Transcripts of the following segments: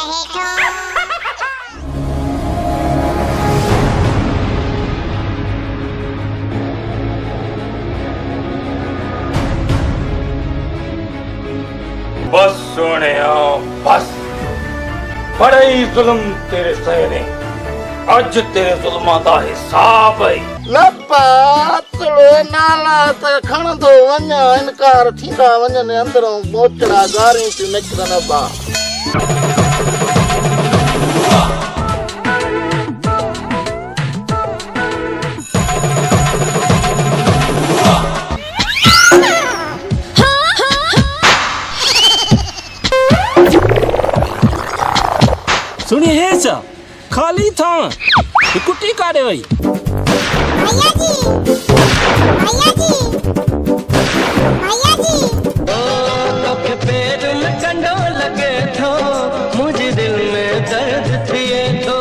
रहे तुम। बस सोने बस बड़े ही जुल्म तेरे सहे ने अज तेरे जुल्मां दा हिसाब है लपा चलो नाला ते खण दो वञा इनकार थींदा वञनि अंदरों बोचड़ा गारियूं थियूं निकिरनि बा सुनिए है सा खाली था कुट्टी काटे वही भैया जी भैया जी भैया जी तोखे पैर में कंडो लगे थो मुझे दिल में दर्द थिए थो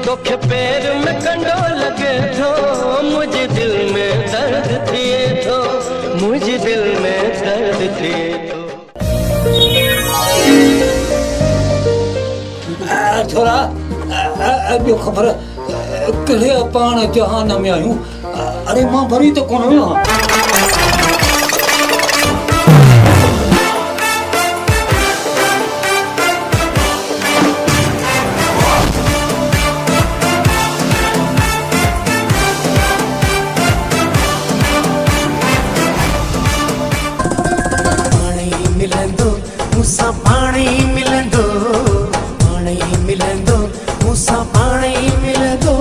तोखे पैर में कंडो लगे थो मुझे दिल में दर्द थिए थो मुझे दिल में दर्द थिए थो थोड़ा जो खबर कहे पान जहान में आयूं अरे मां भरी तो कोन हुयो पानी मिलंदो मुसा पानी मिलंदो पानी मिलंदो मुसा पानी मिलंदो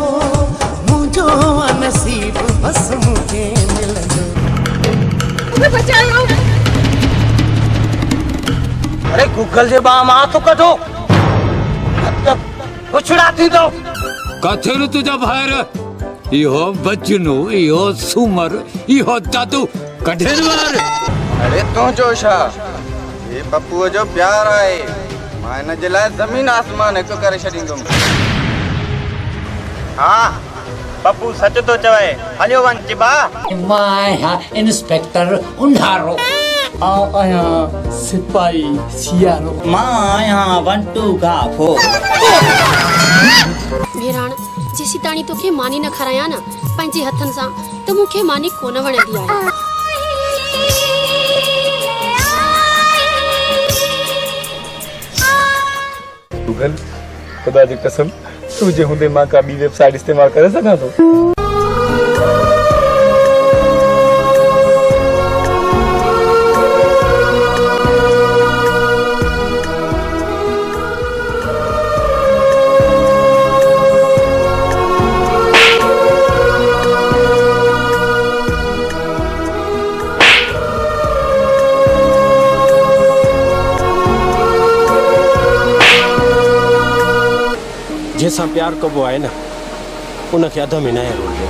मुझो नसीब बस मुझे मिलंदो अरे गूगल जे बा मां तो कढो पुछड़ा थी दो कथेर तुझा भायर इहो बचनो इहो सुमर इहो दादू कढेर वार अरे तू जोशा ये पप्पू जो प्यार आहे मां इन जे लाइ ज़मीन आसमान हिकु करे छॾींदुमि हाँ पप्पू सच तो चवे हलियो वञ चिबा मां इंस्पेक्टर उन्हारो आया सिपाही सियारो मां यहाँ वंटू गाफो भेराण जेसी ताणी तोखे मानी न खराया न पंहिंजे हथन सां त मूंखे मानी कोन वणंदी आहे गूगल खुदा जी कसम तुझे हुंदे मां का बी वेबसाइट इस्तेमाल करे सका तो जैसा प्यार कबो आहे न उनखे अध में न रोलियो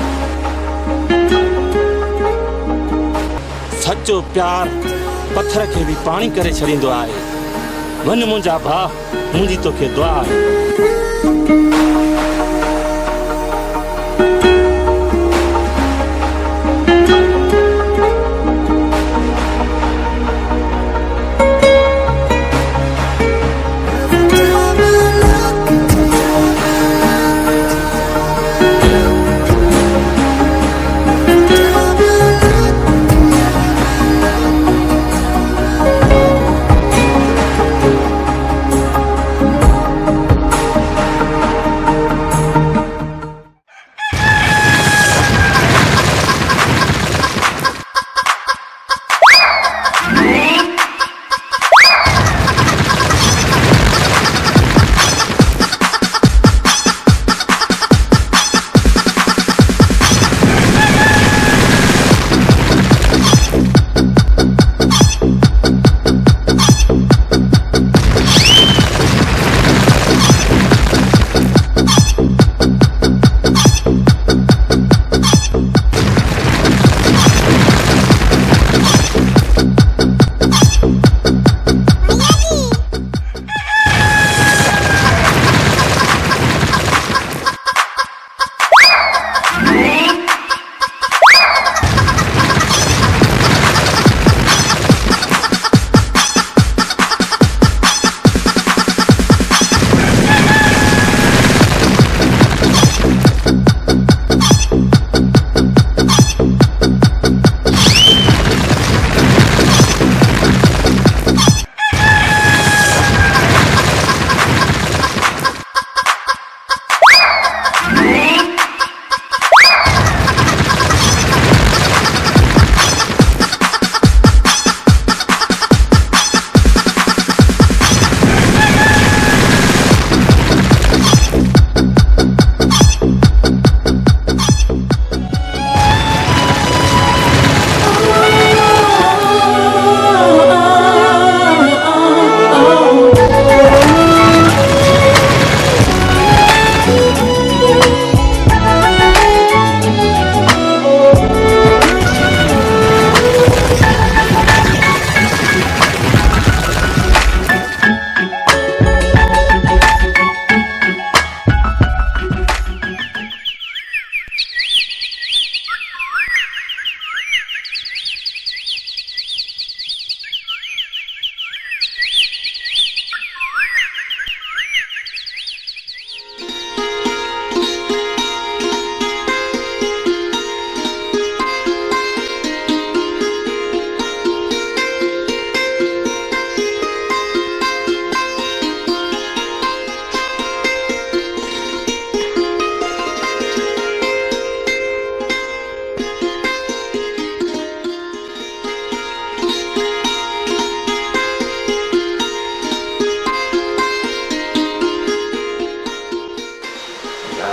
सच्चो प्यार पत्थर खे भी पाणी करे छॾींदो आहे वञ मुंहिंजा भाउ मुंहिंजी तोखे दुआ आहे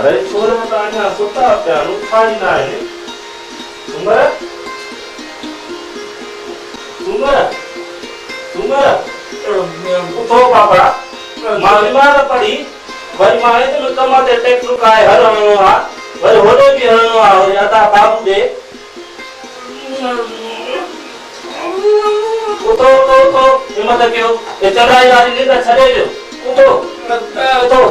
अरे छोरा त अञा सुता पिया आहिनि, उथारी न आहिनि। सुमर उथो बाबा, मां बीमार पड़ी वरी मां हेतिरो कम ते ट्रैक्टर काए हलणो आहे, वरी होॾे बि हलणो आहे, वरी अदा बाबू ॾे। उथो उथो उथो, हिमत कयो, हे चढ़ाई वारी निंड छॾे ॾियो। उथो उथो।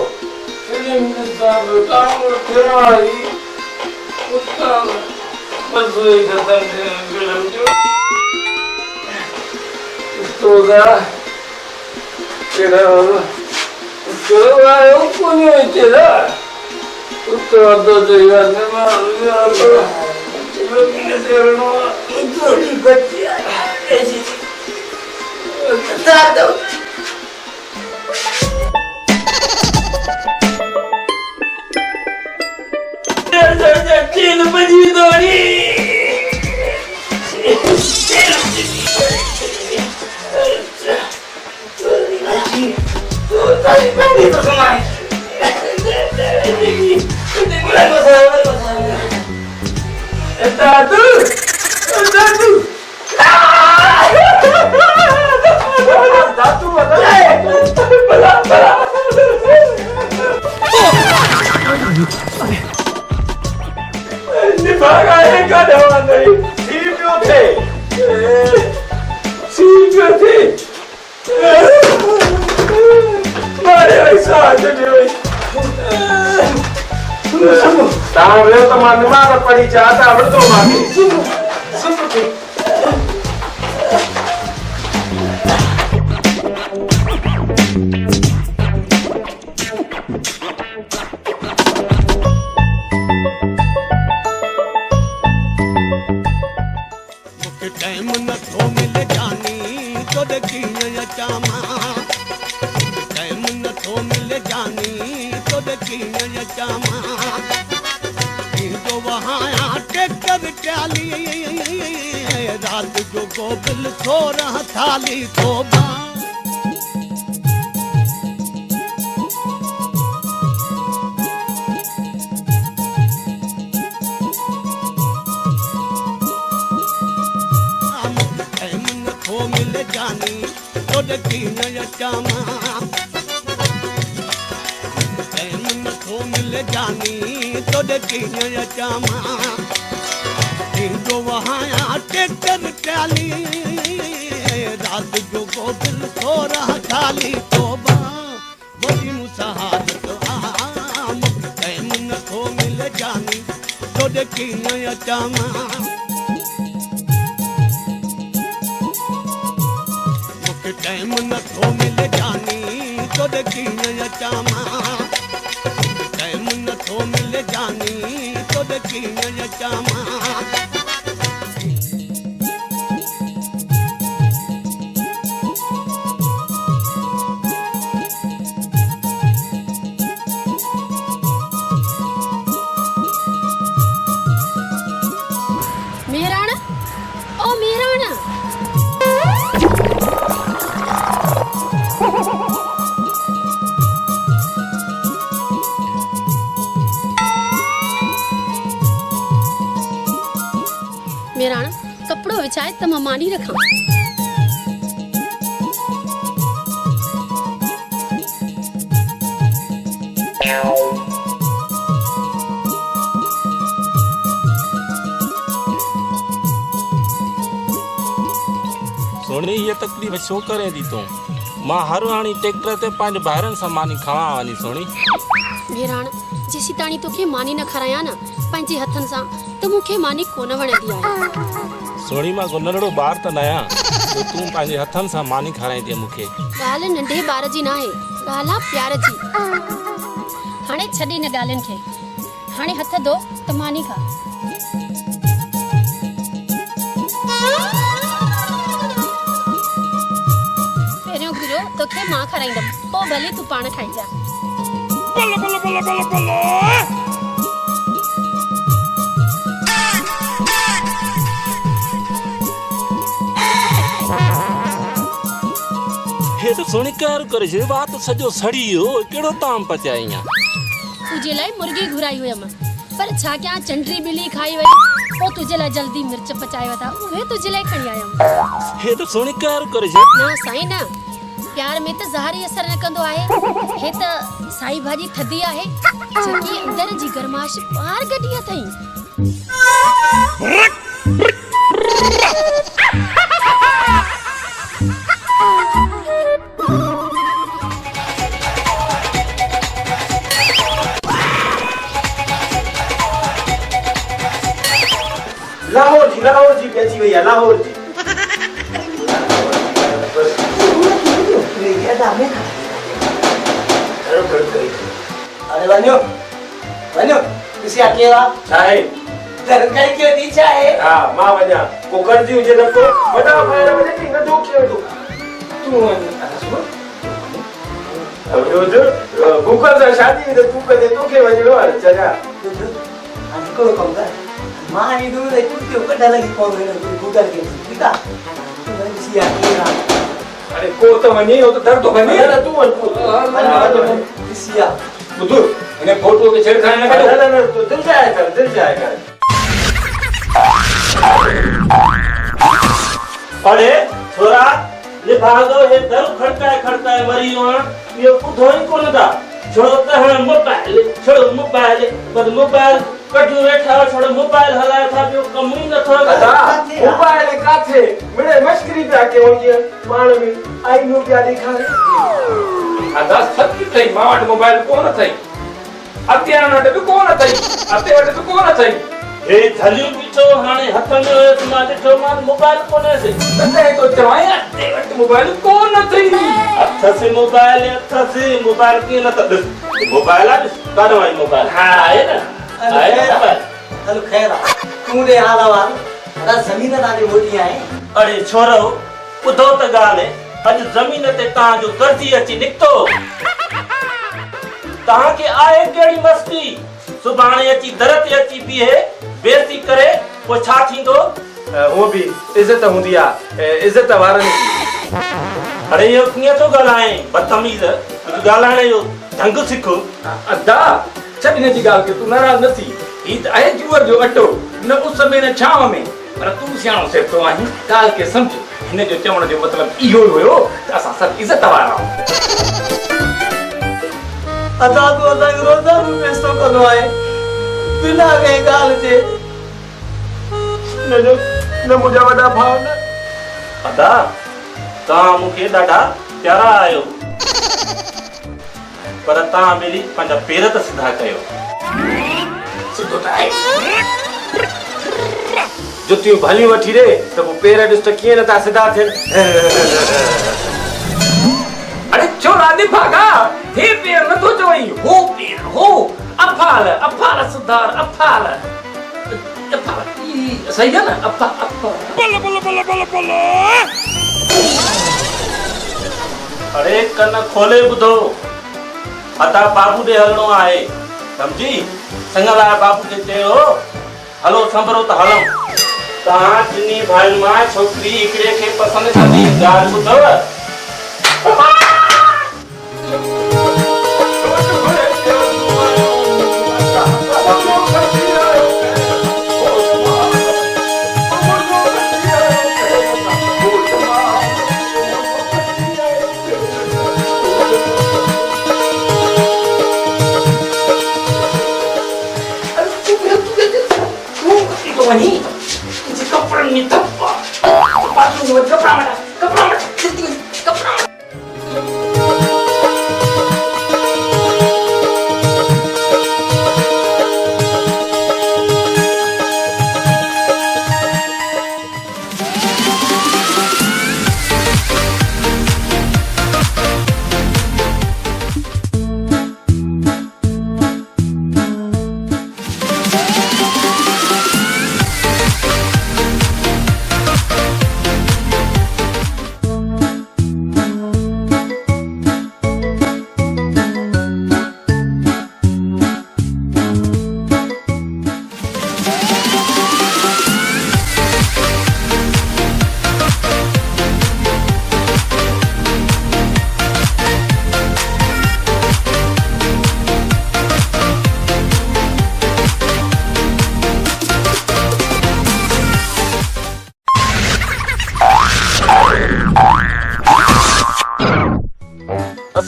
तीन बजी दौड़ी तो सुनाई दादू दादू दादू बला बला निभागा है का दवा नहीं सी पियो थे मारे ऐसा जने तां वे तो मां दिमाग पड़ी जाता वरतो मांगी सुन टाइम न थो मिल जानी तो देखी चामा, टाइम न थो मिल जानी तो देखी चामा, तो वहाँ टेक्टर ट्याली रात जो गोबिल सो रहा थाली तो जानी तो देखी चामा, टाइम न थो मिल जानी तो देखी चामा, जो वहाँ टेक्टर ट्याली रात जो गोबिल सो रहा थाली तो बड़ी मुसहारत आम, टाइम न थो मिल जानी तो देखी चामा, टाइम न थो मिल जानी तो देखी चामा, टाइम न थो मिल जानी तो देखी चामा। मेहराणा ओ मेहराणा मेहराणा कपड़ो विछाए त मां मानी रखां। सोनी ये तकलीफ़ छो करे थी तूं? मां हर हाणी ट्रैक्टर ते पंहिंजे ॿाहिरनि सां मानी खवां वञी सोनी। मेहराणा जेसी ताणी तोखे मानी न खारायां न पंहिंजे हथनि सां त मूंखे मानी कोन वणंदी आहे। सोनी मां को नंढड़ो ॿार त न आहियां जो तूं पंहिंजे हथनि सां मानी खाराईंदी मूंखे। ॻाल्हि नंढे ॿार जी न आहे, ॻाल्हि आहे प्यार जी। हाणे छॾे न ॻाल्हियुनि खे, हाणे हथ धो त मानी खा। पहिरियों घुरो तोखे मां खाराईंदमि, पोइ भले तूं पाण खाइजा। बल बल बल बल बल हे तो सोनी कार करे जे बात सजो सड़ी हो केड़ो ताम पचाईया। तुझे लाइ मुर्गी घुराई हुयम पर छा क्या चंडरी बिली खाई वई ओ तुझे लाइ जल्दी मिर्च पचाए वता उहे तुझे लाइ खणी आयम। हे तो सोनी कार करे छे ना साईं ना प्यार में त ज़हरी असर न कंदो आहे हे त साई भाजी थदी आहे जेकी अंदर जी गरमाश पार कढी अथई। लाहौर जी बेची भैया लाहौर जी। अरे वन्यो किसी अकेला चाहे तरकारी क्यों दी चाहे हां मां वजा को कर दी हुजे तो वडा फायर वजे ती न दोखे तो तू अब यो जो कुकर से शादी तो तू कदे तो के वजे लो चला हमको कम कर मां ये दूर है कुत्ते ऊपर डालेगी पाव में कुकर के ठीक है किसी अकेला अरे को तो मनी हो तो दर्द तो बनी ना तू किसी आ बुद्धू इन्हें फोटो के छेड़खानी न करो ना तो दिल जाएगा अरे छोरा ले भागो ये दर खड़काए मरी हो ये कुधोई कोन दा छोड़ो त है मोबाइल पर मोबाइल कटियो बैठा छोड़ो मोबाइल हलाया था जो कम ही न थो मोबाइल काथे मिड़े मस्करी पे आके होई माण में आई नो प्या दिखा अदा सत्य थई मावट मोबाइल कोन थई अत्यार नट भी कोन थई अते वट भी कोन थई हे थलियो पीछो हाने हथ में होयो तुमा ॾिठो मान मोबाइल कोने से तने तो चवाया ते वट मोबाइल कोन थई हथ से मोबाइल के न त मोबाइल आ काढवाई मोबाइल हां आहे ना चलो खैर तू दे हालावा अदा जमीन ताजी मोटी आहे अरे छोरो ॿुधो त ॻाल्हि अॼु ज़मीन ते तव्हां जो कर्ज़ी अची निकितो तव्हां खे आहे कहिड़ी मस्ती सुभाणे अची दर ते अची बीहे बेइज्जती करे पोइ छा थींदो वो भी इज्जत हूंदी आहे इज्जत वारनि अरे इहो कीअं थो ॻाल्हाए बदतमीज़ कुझु ॻाल्हाइण जो ढंग सिख अदा छॾ हिन जी ॻाल्हि के तूं नाराज़ न थी ही त आहे जूअर जो अटो न उस में न छांव में पर तूं सियाणो सिखतो आहीं ॻाल्हि खे सम्झ हिन जो चवण जो मतिलबु इहो ई हुयो त असां सभु इज़त वारा अदा तो अदा रोज़ा पैसो कंदो आहे बिना कंहिं ॻाल्हि जे न मुंहिंजा वॾा भाउ न अदा तव्हां मूंखे ॾाढा प्यारा आहियो पर तव्हां ॿिली पंहिंजा पेर त सिधा कयो सिधो त आहे जुतियूं भलियूं वठी ॾे त पोइ पेर ॾिस त कीअं नथा सिधा थियनि अरे छोरा दिभागा हे पेर नथो चवई हो पेर हो अफाल सुधार अफाल सही है ना अफा बल अरे कन खोले ॿुधो अता बाबू ॾे हलणो आहे समझी संगला बाबू खे चयो हलो संभरो त हलूं तव्हां टिनी भाइयुनि मां छोकिरी हिकिड़े खे पसंदि कंदी ॻाल्हि ॿुधव वही जी कपड़न में थप्पा बाथरूम में कपड़ा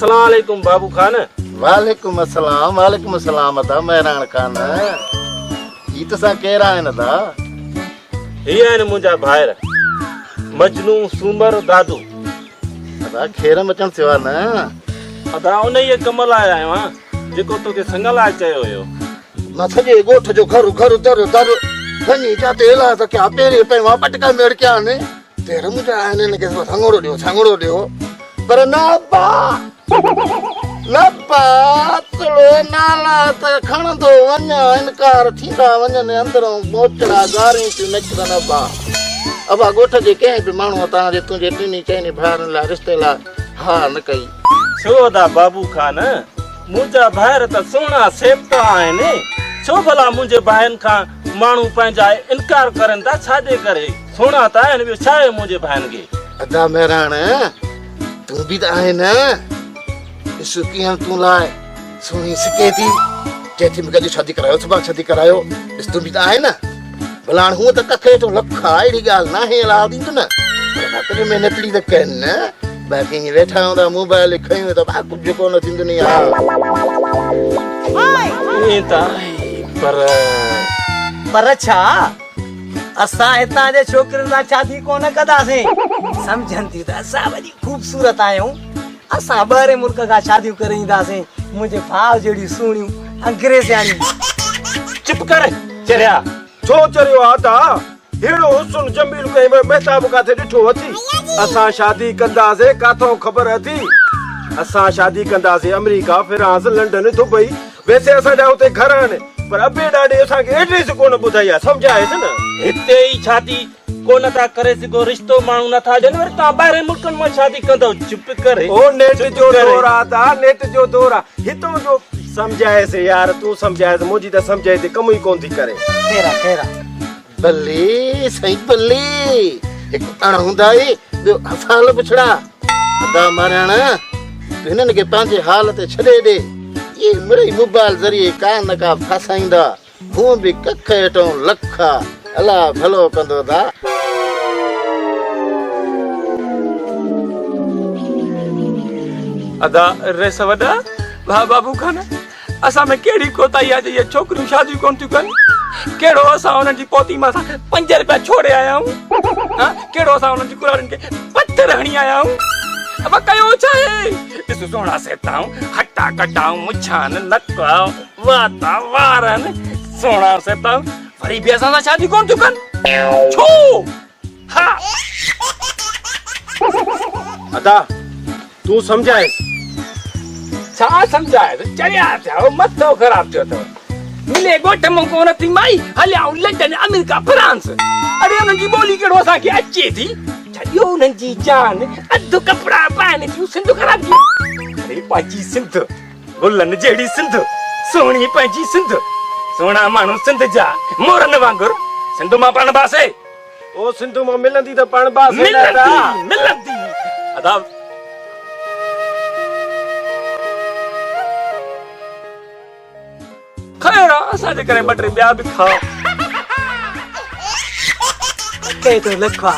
अस्सलाम वालेकुम बाबू खान। वालेकुम अस्सलाम अदा मेहरान खान। ई तसा केरा है न दा? ये है मुंजा भायर मजनू सूमर दादू। अदा खेर मचण सेवा न अदा उन ये कमल आया है वहां जेको तोके संगल आ चयो हुयो। न सजे गोठ जो घर घर दर दर खनी जाते ला त क्या पेरे पे वहां पटका मेड़ क्या ने तेरे मुंजा आने ने के सांगड़ो दियो पर ना बा लपा चलो नाला त खणंदो वञा इनकार थींदा वञनि अंदरों मोचड़ा गारी तू निकरन बा। अब गोठ जे कंहिं बि माण्हू तां जे तुंहिंजे टिनी चइनी भाउरनि लाइ रिश्ते लाइ हा न कई। छो दा बाबू खान मुंजा भायर त सोना सेवता आहिनि। छो भला मुंहिंजे भाइनि खां माण्हू पंहिंजा इनकार करनि था छाजे करे? सोना त आहिनि ॿियो छा आहे मुंहिंजे भाइनि खे? अदा मेहरान तूं बि त आहे न ॾिस कीअं तूं लाइ सुहिणी सिके थी चए थी मूंखे अॼु शादी करायो सुभाणे शादी करायो। ॾिस तूं बि त आहे न भला हाणे हूअं त कखे तो लख आहे अहिड़ी ॻाल्हि न आहे ला ॾींदो न पर में नकली त कनि न बाक़ी हीअं वेठा हूंदा मोबाइल खयूं त बा कुझु कोन थींदो न यार। ईअं त आहे पर छा असां हितां जे छोकिरनि सां शादी कोन कंदासीं। सम्झनि थी त असां वॾी ख़ूबसूरत आहियूं। असां ॿाहिरि मुल्क खां शादियूं करे ईंदासीं। मुंहिंजे भाउ जहिड़ियूं सुहिणियूं अंग्रेज़ियाणियूं। चुप कर चरिया छो चरियो आ ता हेड़ो हुस्न जमील कई महताब काथे ॾिठो अथी। असां शादी कंदासीं काथों ख़बर अथी? असां शादी कंदासीं अमेरिका फ्रांस लंडन दुबई। वैसे असांजा हुते घर आहिनि पर अबे ॾाॾे असांखे एड्रेस कोन ॿुधाई आहे सम्झाएसि न। हिते ई शादी कोन था करे सघो रिश्तो माण्हू नथा ॾियनि वरी तव्हां ॿाहिरि मुल्कनि मां शादी कंदव। चुप करे ओ नेट जो दौर आहे ता नेट जो दौर आहे हितां जो सम्झाएसि यार तूं सम्झाएसि मुंहिंजी त सम्झाए ते कम ई कोन थी करे। केरा बल्ले सही बल्ले हिकु अण हूंदा ई ॿियो हसाल पुछड़ा अदा माराण हिननि खे पंहिंजे हाल ते छॾे ॾे। ये मिड़ई मोबाइल ज़रिए का न का फसाईंदा हूअ बि कख हेठों लख अला भलो कंदो दा। अदा रेस वॾा भा बाबू खान असां में कहिड़ी कोताही आहे ये छोकिरियूं शादियूं कोन थियूं कनि? कहिड़ो असां हुननि जी पोती मां 5 रुपया छोड़े आया आहियूं? कहिड़ो असां हुननि जी कुराड़ियुनि खे पत्थर हणी आया आहियूं? अब कयो छा आहे? ॾिस सोना सेताऊं हटा कटाऊं मुछान नका वाता वारन सोना सेताऊं वरी बि असां सां शादी कोन थियूं कनि छो? हा अदा तूं सम्झाएसि। छा सम्झाए चरिया थियो मथो ख़राब थियो अथव। मिले ॻोठ मां कोन थी माई हलियाऊं लंडन अमेरिका फ्रांस। अरे हुननि जी ॿोली कहिड़ो असांखे अचे थी? छॾियो हुननि जी जान अधु कपिड़ा पाइनि थियूं सिंध ख़राब थी। अरे पंहिंजी सिंध गुलनि जहिड़ी सिंध सुहिणी पंहिंजी सिंध सुहिणा माण्हू सिंध जा मोरनि वांगुरु सिंध मां पाण बासे। ओ सिंध मां मिलंदी त पाण बासे मिलंदी अदा खैर असांजे करे ॿ टे ॿिया बि खाओ। केतिरो लखा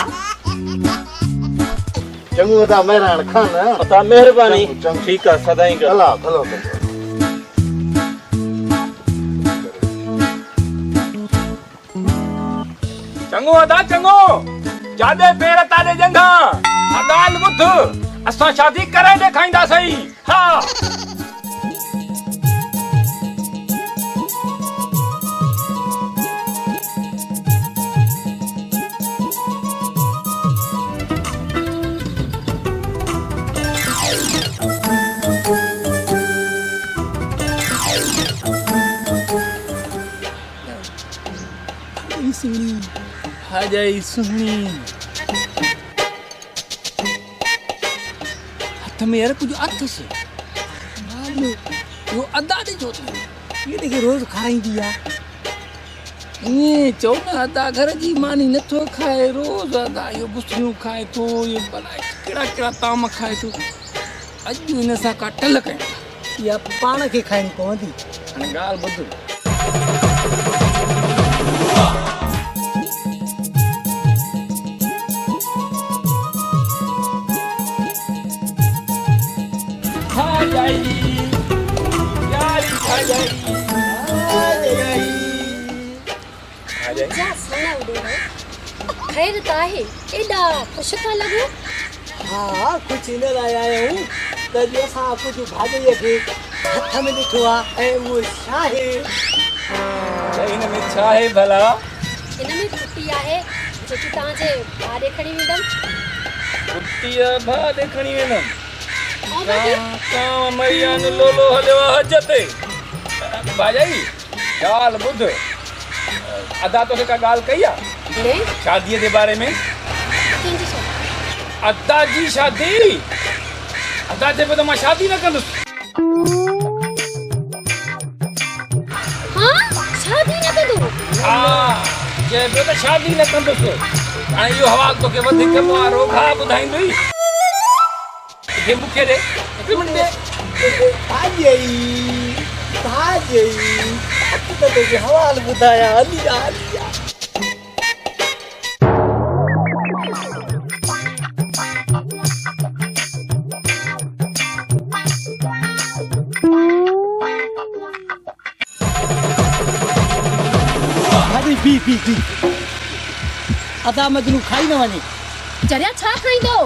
चङो अदा मेहरान खान अदा महिरबानी ठीकु आहे सदाईं अला भलो कंदो। चङो अदा चङो जादे पेर ताले जंगा अदाल बुध असां शादी करे ॾेखारींदासीं। हा सुनी हाजाई सुनी हथ में यार कुछ अर्थ से वो अदा दे जो ये देखे रोज खाई दिया ये चौना अदा घर जी मानी न तो खाए रोज अदा यो बुसरियूं खाए तो ये भला केड़ा केड़ा ताम खाए तो अज इन सा का टल कयो या पाण के खाइन पवंदी हाणे गाल बदल जा सोना उड़े खैर तो आहे एडा खुश था लगो। हाँ कुछ न आया हूँ तभी असां कुछ भाॼीअ खे हथ में ॾिठो आहे ऐं उहो छा आहे? हिन में छा आहे भला? इन में कुटी आहे जेकी तव्हांजे भाउ ॾे खणी वेंदमि। कुटीअ भाउ ॾे खणी वेंदमि? ऐं बाक़ी कांव मैया न लोलो हलियो आहे हज ते। भाॼाई ॻाल्हि ॿुध, अदा तोखे का ॻाल्हि कई आहे ने शादीअ जे बारे में? कंहिंजी शादी? अदा जी शादी? अदा चए पियो त मां शादी न कंदुसि। हाँ शादी न कंदो? हा चए पियो त शादी न कंदुसि। हाणे इहो हवाल तोखे वधीक मां रोखा ॿुधाईंदुई। हे मूंखे ॾे हिकु मिंट ॾे। भाॼई त तोखे हवाल ॿुधाया हली आ हली आ। पी अदा मजनू खाई न वञे। जरिया छा खाईंदो?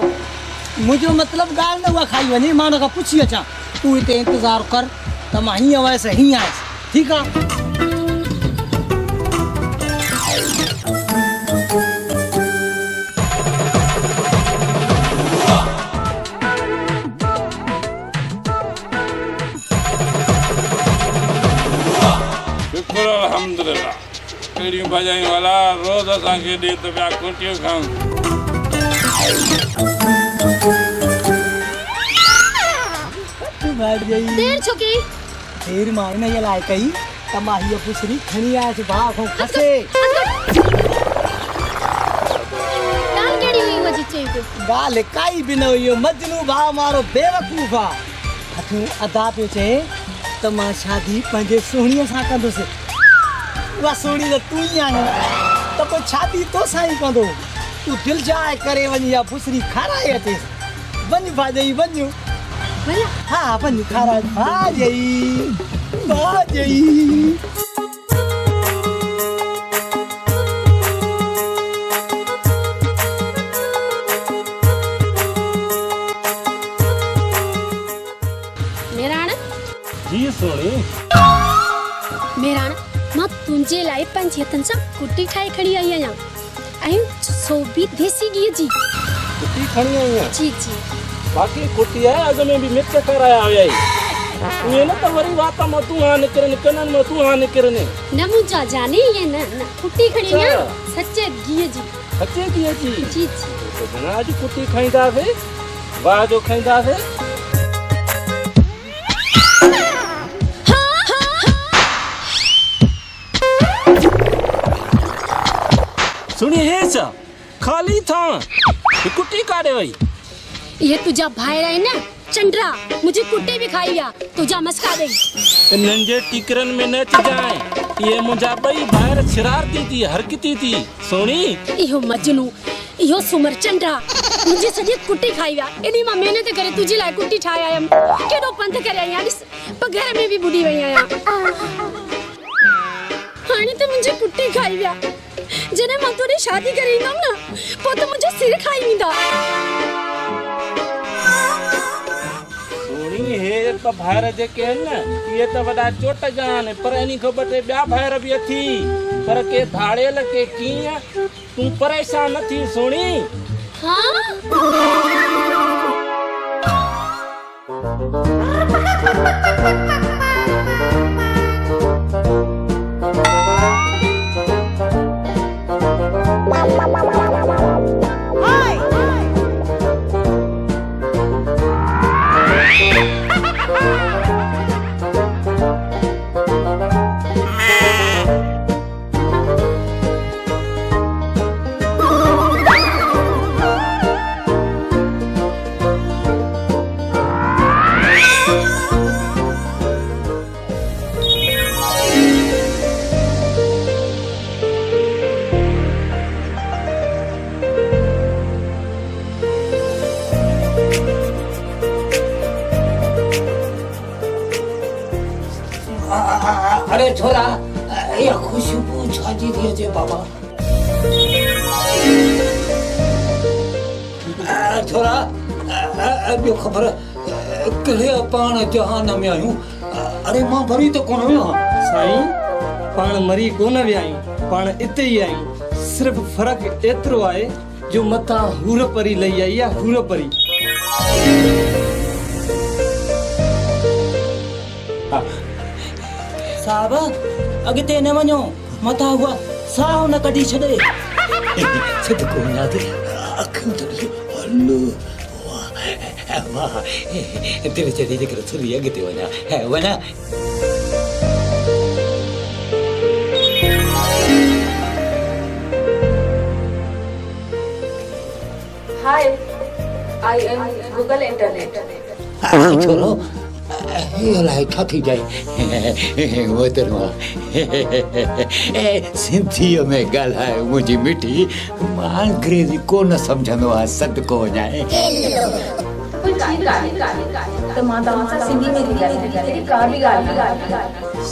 मुंहिंजो मतिलबु ॻाल्हि न उहा खाई वञे, मां हुन खां पुछी अचां तूं हिते इंतज़ारु कर त मां हीअं वयसि हीअं आयसि, ठीकु आहे? शुक्र अल्हम्दुलिल्लाह। कहिड़ियूं भाॼायूं वाला रोज़ असांखे ॾे त पिया कुटियूं खाऊं। देर छो की? देर मां हिन जे लाइ कई त मां हीअ पुछड़ी खणी आयसि भाउ खां खसे। ॻाल्हि कहिड़ी हुई उहा जी चई पियो? ॻाल्हि काई बि न हुई, मजनू भाउ मारो बेवकूफ़ आहे। हथूं अदा पियो चए त मां शादी पंहिंजे सोणीअ सां कंदुसि। उहा सोणी त तूं ई आहीं त पोइ शादी तोसां ई कंदो। तूं दिलि जाए करे वञी या पुछड़ी खाराए अचेसि। वञ भाॼई वञ। हा वञ खाराए भाॼई। मेराण जी सोणी मेराण मां तुंहिंजे लाइ पंहिंजे हथनि सां कुटी ठाहे खणी आई आहियां ऐं सो बि देसी घी जी कुटी खणी आई आहियां। जी बाक़ी कुटी आहे अॻ में बि मिर्च कराया हुया उहे न त वरी वात मां तूं हा निकिरनि कननि मां तूं हा निकिरनि न मुंहिंजा जाने ईअं न कुटी खणी आई आहियां सचे घी जी। सचे घी जी? जी अॼु कुटी खाईंदासीं, वाह जो खाईंदासीं। सुनी हे छा खाली था कुटी काढ़े वई? ये तुझा भाई है ना चंद्रा मुझे कुट्टे भी खाई या तुझा मस्का दे। नंजे टिकरन में न जाए ये मुझा भाई बाहर शरारती थी हरकती थी सोनी। इहो मजनू इहो सुमर चंद्रा मुझे सॼी कुट्टी खाई या एडी मां मेहनत करे तुझे लाइ कुट्टी ठाहे आयम केडो पंथ करे आया पर घर में भी बुढ़ी वई आया हाणे त मुझे कुट्टी खाई या जने मां तोरी शादी करे इंदम ना पो तो मुझे सिर खाई विंदा। सोनी हे त भायर जेके न ये त वडा चोट जान पर इनी को बटे ब्या भायर भी अथी पर के धाड़ेल के कीया तू परेशान न थी सोनी। हां छोरा ये खुशबू छाजी थी अचे बाबा छोरा ॿियो ख़बर कहिड़े पाण जहान में आहियूं अरे मां भरी तो कोन आहियां साईं पाण मरी कोन विया आहियूं पाण इते ई आहियूं सिर्फ़ फ़र्क़ु एतिरो आहे जो मथां हूर परी लही आई आहे हूर परी साहब अॻिते न वञो मथां उहा साहु न कढी छॾे सदको वञा थी अखियूं त हलो वाह दिलि चढ़ी जेकर थोरी अॻिते वञा वञा Hi, I am Google Internet. छोरो ये अलाए छा थी जाए वो तरमा सिंधीअ में ॻाल्हाए मुंहिंजी मिठी मां अंग्रेज़ी कोन सम्झंदो आहे सदको वञाए त मां तव्हां सां सिंधी में थी ॻाल्हायां का बि ॻाल्हि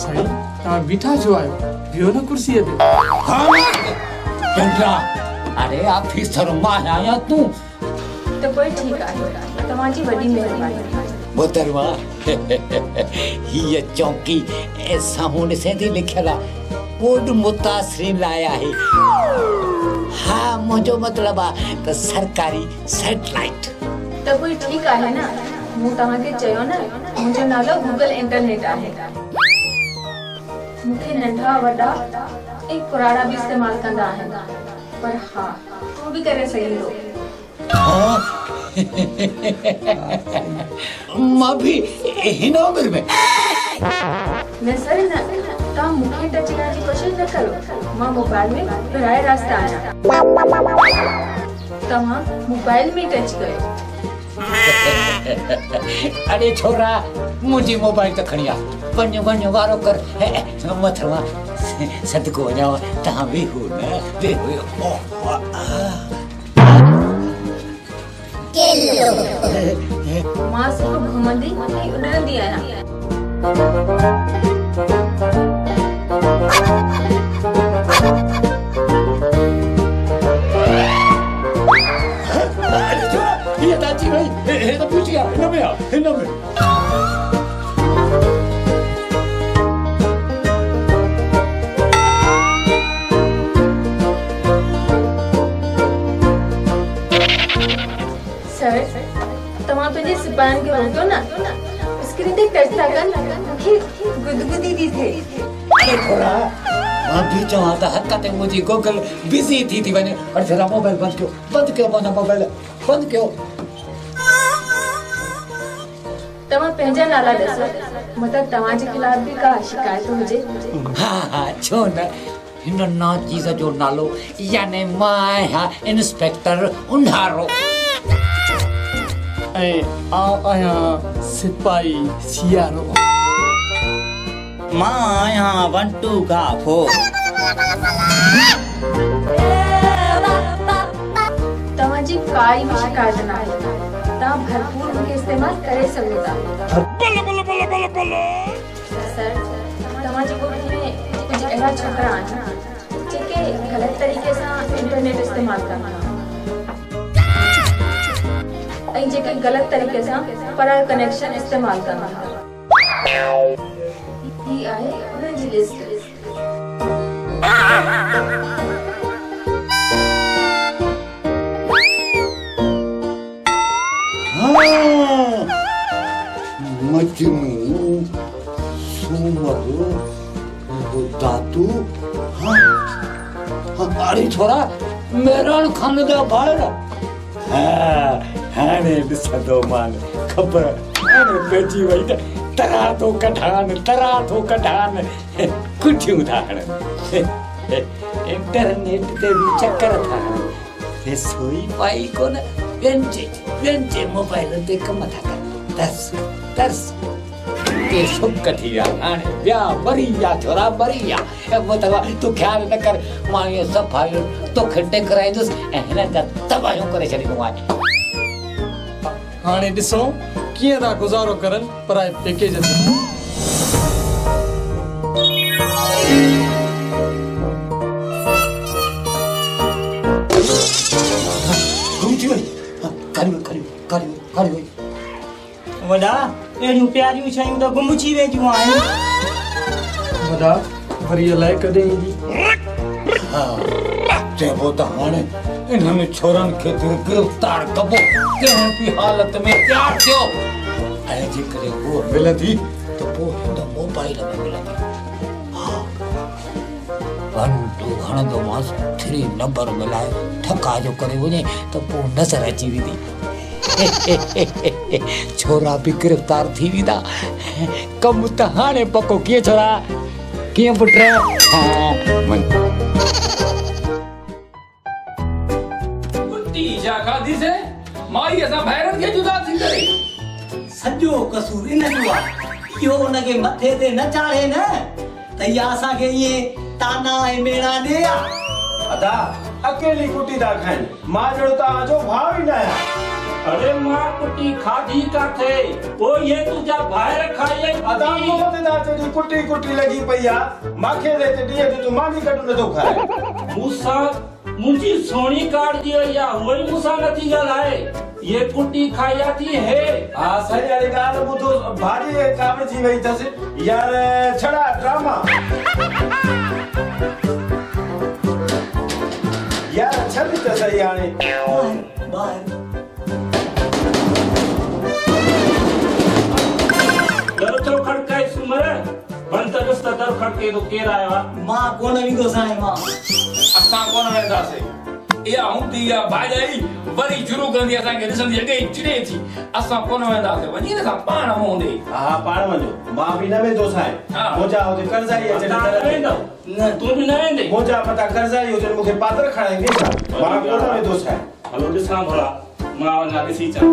साईं तव्हां बीठा छो आहियो वियो न कुर्सीअ ते चंद्रा अरे ऑफिसर मां आहियां तूं त कोई ठीकु आहे तव्हांजी वॾी महिरबानी मोहतरमा हीअ चौकी साम्हूं ॾिसे थी लिखियल आहे बोर्ड मुतासिरीन लाइ आहे हा मुंहिंजो मतिलबु आहे त सरकारी सैटेलाइट त कोई ठीकु आहे न मूं तव्हांखे चयो न मुंहिंजो नालो गूगल इंटरनेट आहे मूंखे नंढा वॾा ऐं पुराणा बि इस्तेमालु कंदा आहिनि पर हा तूं बि करे सघींदो मां भी हिन उमिरि में न सर न तव्हां मूंखे टच करण जी कोशिशि न करो मां मोबाइल में बराए रास्त आहियां तव्हां मोबाइल में टच कयो अरे छोरा मुंहिंजी मोबाइल त खणी आ वञ वञ वारो कर मथां सदको वञाव तव्हां वेहो न वेहो मां सिर्फ़ घुमंदी ऐं उॾंदी आहियां ये दाची भाई हे तो पूछ गया हिन में सर तव्हां पंहिंजे सिपाहियुनि खे रोकियो न स्क्रीन ते टच था कनि मूंखे गुदगुदी थी थिए अरे थोड़ा मां भी चवां त हथ ते मुंहिंजी गूगल बिज़ी थी वञे और जरा मोबाइल बंदि कयो माना मोबाइल बंदि कयो तव्हां पंहिंजा नाला ॾिसो मतिलबु तव्हांजे खिलाफ़ बि का शिकायत हुजे हा छो न हिन ना चीज़ जो नालो यानी मां आहियां इंस्पेक्टर उन्हारो ऐं आउं आहियां सिपाही सियारो मां आहियां बंटू गाफो तव्हांजी काई बि शिकायत न आहे तव्हां भरपूर मूंखे इस्तेमालु करे सघो था सर तव्हांजे ॻोठ में कुझु अहिड़ा छोकिरा आहिनि जेके ग़लति तरीक़े सां इंटरनेट इस्तेमालु कनि था ऐं जेके ग़लति तरीक़े सां परायो कनेक्शन इस्तेमालु कनि था ही आहे उन्हनि जी लिस्ट मजनू सुमर दादू अरे छोरा मेरान खान जा ॿार हाणे ॾिसंदो मान ख़बर हाणे पइजी वई त तरा थो कढान कुठियूं था हणनि इंटरनेट ते बि चकर था हणनि रसोई पाई कोन ॿियनि जे मोबाइल ते कम था कनि तरस के सुख थी विया हाणे ॿिया मरी विया छोरा मरी विया मतिलबु तूं ख़्यालु न कर मां इहे सफ़ाइयूं तोखे टेकराईंदुसि ऐं हिननि जा तबाहियूं करे छॾींदोमांइ हाणे ॾिसो कीअं था गुज़ारो करनि पराए पैकेज ते उठी वई करियो वॾा अहिड़ियूं प्यारियूं शयूं त गुम थी वेंदियूं आहिनि वॾा वरी अलाए कॾहिं ईंदी चइबो त हाणे इन में छोरनि खे गिरफ़्तार कबो कंहिं बि हालत में तयारु थियो ऐं जेकॾहिं उहो मिलंदी त पोइ हिन मोबाइल में मिलंदी घंटो हणंदोमांसि 3 नंबर मिलाए ठका जो करे वञे त पोइ नज़र अची वेंदी छोरा बि गिरफ़्तार थी वेंदा कमु त हाणे पको कीअं छोरा कीअं पुट कुट्टी छा खाधी से माई असां ॿाहिरनि खे जुदा थी करे सॼो कसूर इन जो आहे इहो उनखे मथे ते न चाढ़े न त इहा असांखे ईअं ताना ऐं मेणा ॾे अदा अकेली कुटी था खाइनि मां जहिड़ो तव्हांजो भाउ ई न आहियां अरे मां कुटी खाधी काथे पोइ ये तुंहिंजा ॿाहिरि खाई अदा तेरी कुटी कुटी लॻी पई आहे मूंखे ते ॾींहं ते तूं मानी कटु नथो खाए मूंसां मुंहिंजी सोणी काढ़जी वई आहे उहो ई मूंसां नथी ॻाल्हाए ये कुटी खाया थी है हा सही वारी ॻाल्हि ॿुधो भाॼी कावड़जी वई अथसि यार छड़ा ड्रामा यार छॾ त सही हाणे दर थो खड़काए सुमर बंद रस्ता दर खड़के तो केर आयो आहे मां कोन वेंदो साईं मां असां कोन वेंदासीं इहा हूंदी आहे भाॼाई वरी शुरू कंदी असांखे ॾिसंदी अॻे चिड़े थी असां कोन वेंदासीं वञी न असां पाण हूंदे हा पाण वञो मां बि न वेंदो साईं मुंहिंजा हुते कर्ज़ाई अचे न तूं बि न वेंदे मुंहिंजा मथां कर्ज़ाई हुते मूंखे पात्र खणाईंदे मां कोन वेंदो साईं हलो ॾिसां भला मां वञा ॾिसी अचां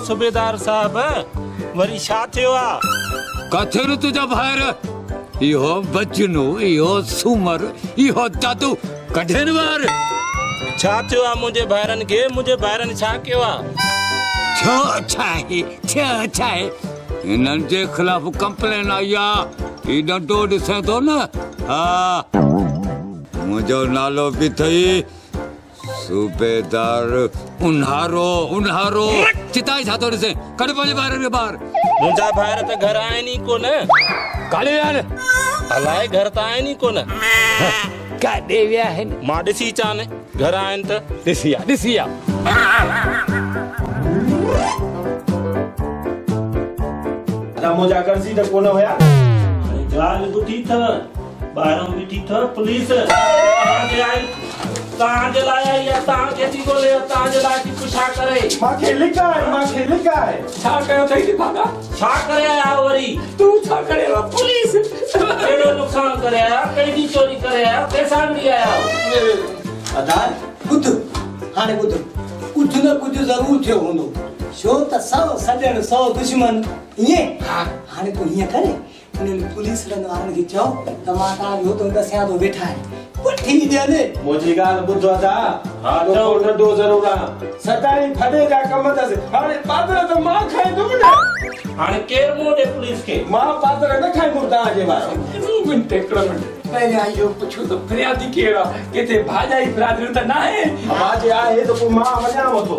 सूबेदार साहब वरी छा थियो आहे किथे न तुंहिंजा ॿाहिरि इहो बचनो इहो सूमर इहो दादू कढे न ॿाहिरि छा थियो आहे मुंहिंजे ॿाहिरनि खे मुंहिंजे ॿाहिरनि छा कयो आहे छा आहे हिननि जे ख़िलाफ़ कंप्लेन आई आहे ही ॾंडो ॾिसे थो न हा मुंहिंजो नालो बि अथई सूबेदार उन्हारो चिताई छा थो ॾिसे कॾहिं पंहिंजे ॿाहिरि खे ॿाहिरि मुंहिंजा ॿाहिरि त घर आहिनि ई कोन काॾे विया आहिनि अलाए घर त आहिनि ई कोन काॾे विया आहिनि मां ॾिसी अचां न घर आहिनि त ॾिसी आ मुंहिंजा कर्ज़ी त कोन हुया ॻाल्हि ॿुधी अथव ॿाहिरों बीठी अथव पुलिस तव्हांजे लाइ आई आहे तव्हांखे थी ॻोल्हे तव्हांजे लाइ थी पुछा करे मूंखे लिकाए छा कयो अथई थी भागा छा करे आया वरी तूं छा करे आयो पुलिस कहिड़ो नुक़सान करे आया कहिड़ी चोरी करे आया पैसा मिली आया अदा ॿुध हाणे ॿुध कुझु न कुझु ज़रूरु थियो हूंदो छो त 100 सॼण 100 दुश्मन ईअं हाणे तूं हीअं करे उन्हनि पुलिस वारनि खे चओ त मां तव्हांजो हुतो दसियां थो वेठा आहिनि वठी ॾियनि मुंहिंजी ॻाल्हि ॿुधो अदा हा नंढो ज़रूरु आहे सदाई फॾे जा कम अथसि हाणे पात्र त मां खाईंदुमि न हाणे केरु मूं ॾे पुलिस खे मां पात्र न खाईंदुमि तव्हांजे वारो पहिरियां इहो पुछो त फरियादी केरु आहे किथे भाॼाई बिरादरी त न आहे भाॼी आहे त पोइ मां वञांव थो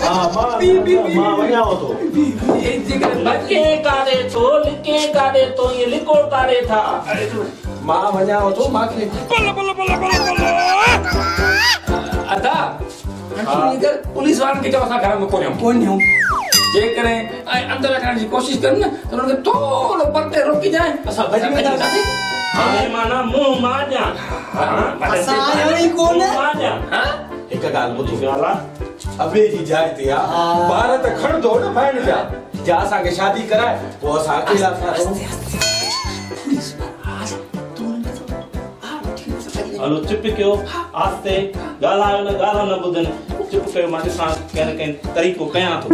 मां वञांव थो लिके काढे थो ये लिकोड़ काढे था मां वञांव थो मूंखे अदा पुलिस वारनि खे चओ असां घर में कोन्हूं जेकॾहिं अंदरि अचण जी कोशिशि कनि न त हुननि खे थोरो परते रोकी जाए असां भॼी वेंदासीं हाणे माना मुंहुं मांजा असां आहियूं ई कोन हिकु ॻाल्हि ॿुधी ॻाल्हि आहे अबे जी जाइ ते आहे ॿार त खणंदो न भेण जा असांखे शादी कराए पोइ असां अकेला हलो चुप कयो आस्ते ॻाल्हायो न ॿुधनि चुप कयो मां ॾिसां कंहिं न कंहिं तरीक़ो कयां थो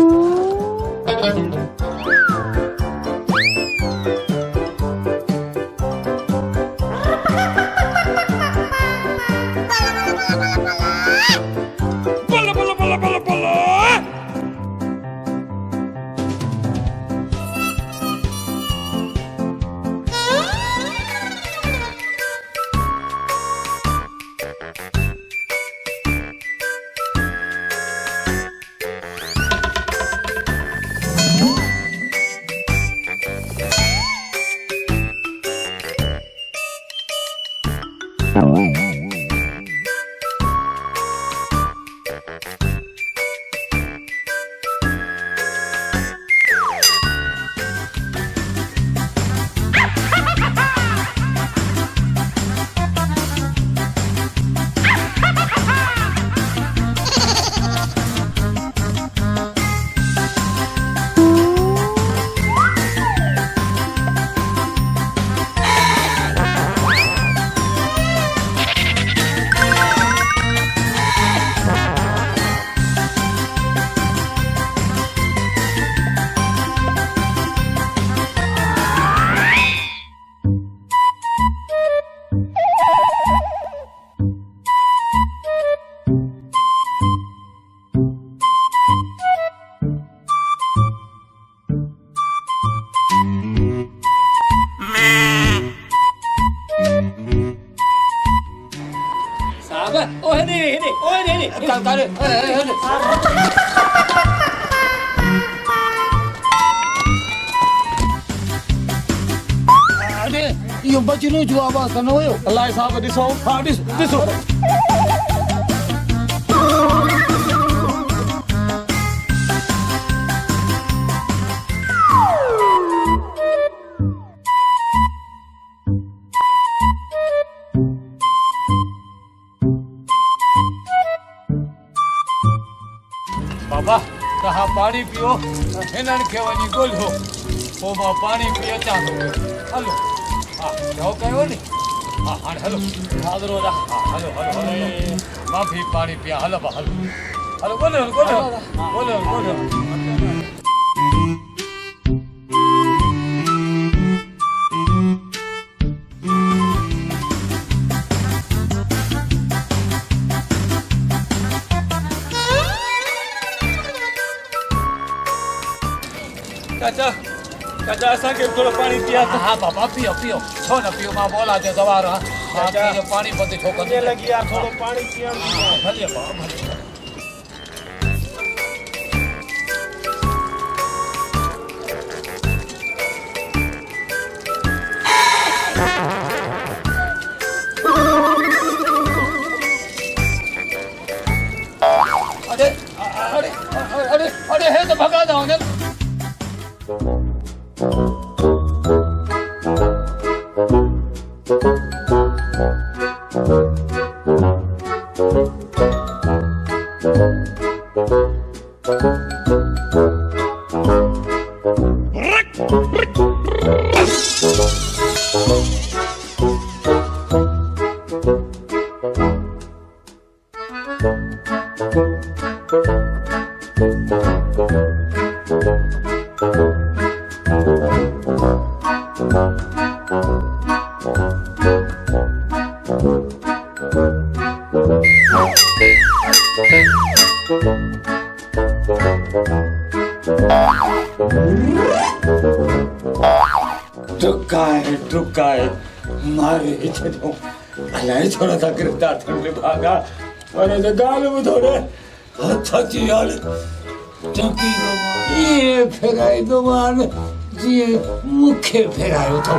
करे अरे यो बचनो जो आवाज कनो हुयो अल्लाह साहब ॾिसो हा ॾिसो बाबा कहा पानी पियो हिनन खे वञी ॻोल्हियो पोइ मां पानी पी अचां थो हलो हा चओ कयो नी हा हाणे हलो हाज़िरो हा हलो मां बि पानी पिया हलो ॻोल्हियो चाचा असांखे थोरो पानी पिया हा बाबा पियो छो न पियो मां बोला जो सवार आहे पानी बंदि छो कंदे लगी यार थोरो पानी पिया भले अरे हे तो भगा जाओ ने दुकाए मारे छो अलाए थोड़ा सा गिरफ्तार थियण भागा पर गाल में थोड़े सची हाल चौकी ये फेराई दो मान जी मुखे फेरायो तो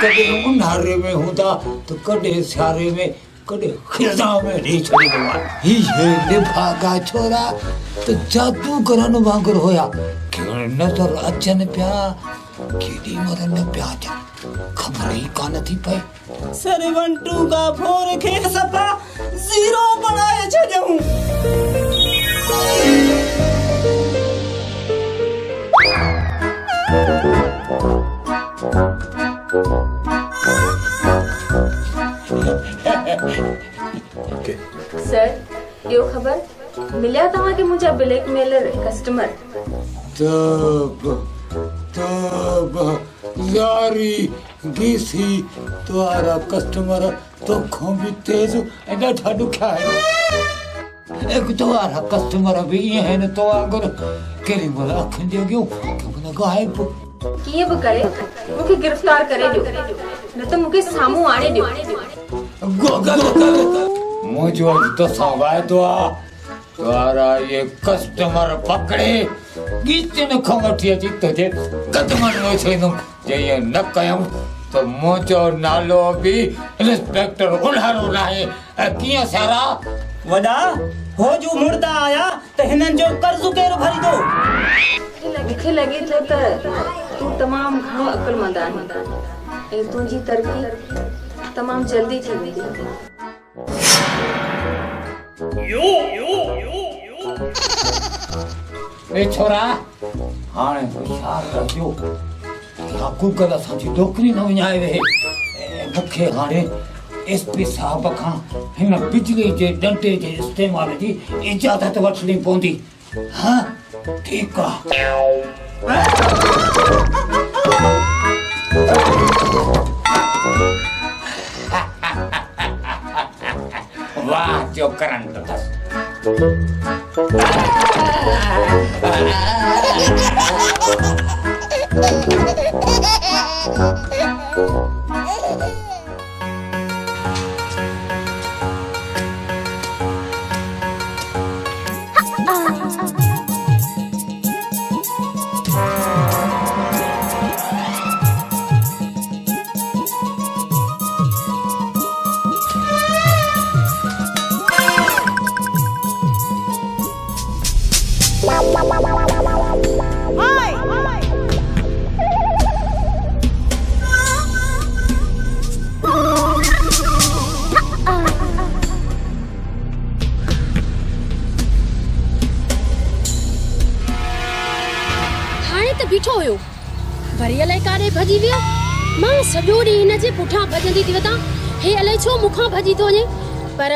कदे उन्हारे में होता तो कदे सारे में कदे खिजा में नहीं छड़ी दो ही ये भागा छोरा तो जादू करन वांगर होया क्यों नजर अचन प्या केडी मरन प्या खबर ही कान थी पे सरवंटू का फोर खे सपा जीरो बनाए छजऊं सर यो खबर मिलिया तव्हां के मुंहिंजा ब्लैकमेलर कस्टमर तब यारी गीसी तुम्हारा कस्टमर तो भी तेज एडा ठाडू क्या है एक तुम्हारा कस्टमर भी ये है न तो अगर केरी बोला अखन दे गयो क्यों गायब कीअं बि करे मूंखे गिरफ्तार करे ॾियो न त मूंखे साम्हूं आणे ॾियो मुझो तो सवाए तो तुम्हारा ये कस्टमर पकड़े गीचन खमठी अची तुझे कदमन में छेनु जे ये न कयम तो मुझो नालो भी इंस्पेक्टर उन्हारो नाहे किया सारा वडा हो जो मुर्दा आया त हिनन जो कर्ज केर भरी दो मूंखे लगे थो त तू तमाम घणो अकलमंद आहीं ऐं तुंहिंजी तरक़ी तमाम जल्दी थी वेंदी ए छोरा हाणे होशियार रहियो लाकू कला सांची डोकरी न वञाए वे मूंखे हाणे एसपी साहब खां हिन बिजली जे डंडे जे इस्तेमाल जी इजाज़त वठणी पवंदी हाँ ठीक आहे वाह जो करन तो दस त बीठो हुयो वरी अलाए काॾे भॼी वियो मां सॼो ॾींहुं हिन जे पुठियां भॼंदी थी वञा हे अलाए छो मूंखां भॼी थो वञे पर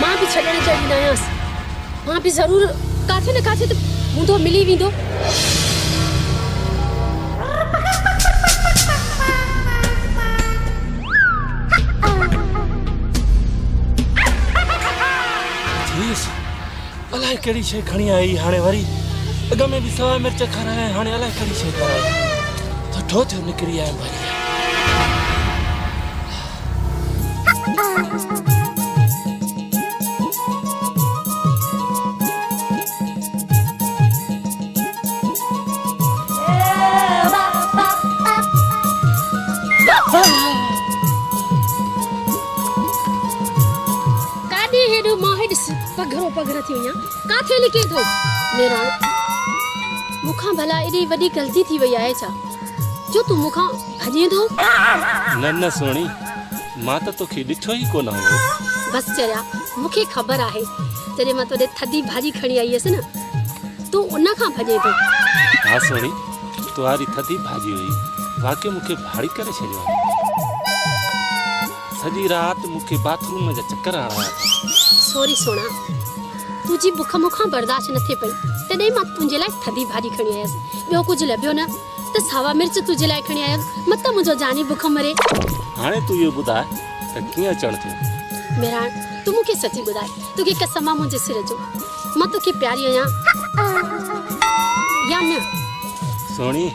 मां बि छॾण चई न आहियांसि मां बि ज़रूरु काथे न काथे त हूंदो मिली वेंदो अलाए कहिड़ी शइ खणी आई हाणे वरी अॻ में बि सवा मिर्च खाराया हाणे अलाए कहिड़ी शइ खाराई सुठो थियो निकिरी आयमि भाई काॾे हेॾो मां हेॾिस पघरो थी वञा काथे लिखे थो मेरा मूंखां भला एॾी वॾी ग़लती थी वई आहे छा जो तूं मूंखां भॼे थो न सोणी मां त तोखे ॾिठो ई कोन हुयो बस चरिया मूंखे ख़बर आहे जॾहिं मां तोॾे थधी भाॼी खणी आई हुयसि न तूं उन खां भॼे थो हा सोणी तुम्हारी थधी भाॼी हुई वाकई मूंखे भाड़ी करे छॾियो सॼी राति मूंखे बाथरूम जा चक्कर हणाया सॉरी सोना तुंहिंजी बुख मूंखां बर्दाश्त न थिए पई तॾहिं मां तुंहिंजे लाइ थधी भाॼी खणी आयसि ॿियो कुझु लभियो न त सावा मिर्च तुंहिंजे लाइ खणी आयसि मत मुंहिंजो जानी बुख मरे हाणे तूं इहो ॿुधाए त कीअं अचणु थियो मेहरान तूं मूंखे सची ॿुधाए तोखे कसम आहे मुंहिंजे सिर जो मां तोखे प्यारी आहियां या न सोणी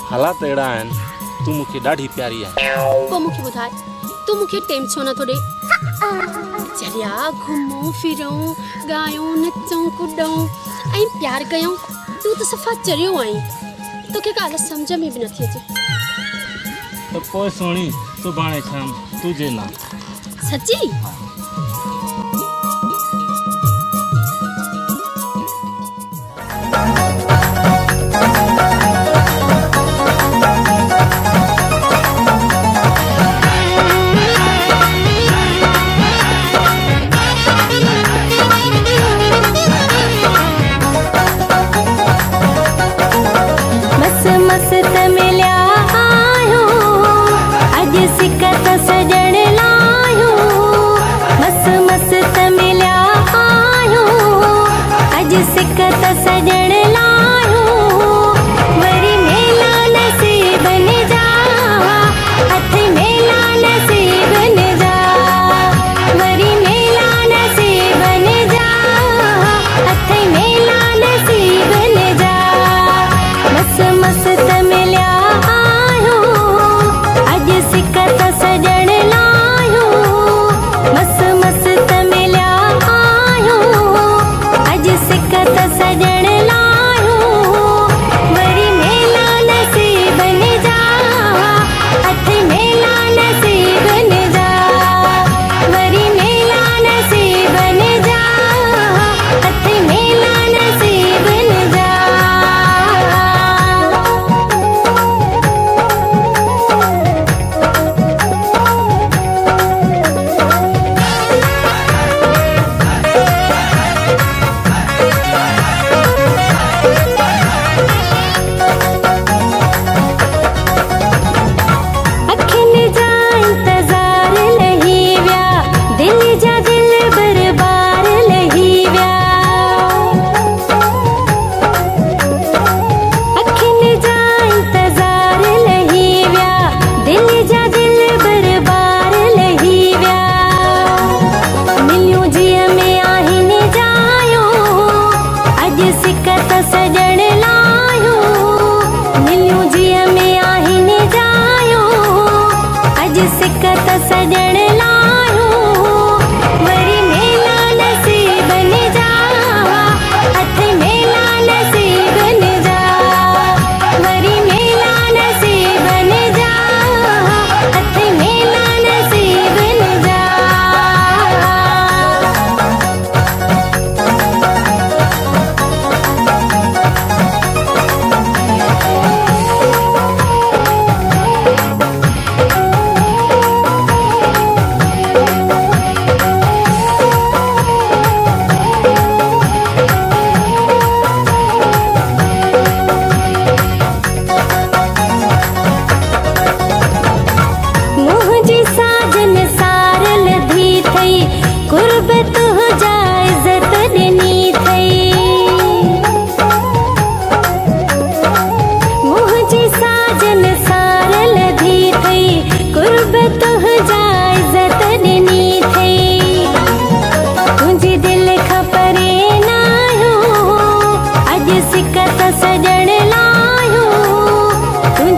हालात अहिड़ा आहिनि तूं मूंखे ॾाढी प्यारी आहे पोइ मूंखे ॿुधाए तूं मूंखे टेम छो नथो ॾे चलिया घुमूं फिरूं ॻायूं नचूं कुॾूं ऐं प्यार कयूं तूं त सफ़ा चरियो आहीं तोखे ॻाल्हि सम्झ में बि नथी अचे त पोइ सोणी सुभाणे शाम तुंहिंजे नाम सची मस्त मस्त मिलिया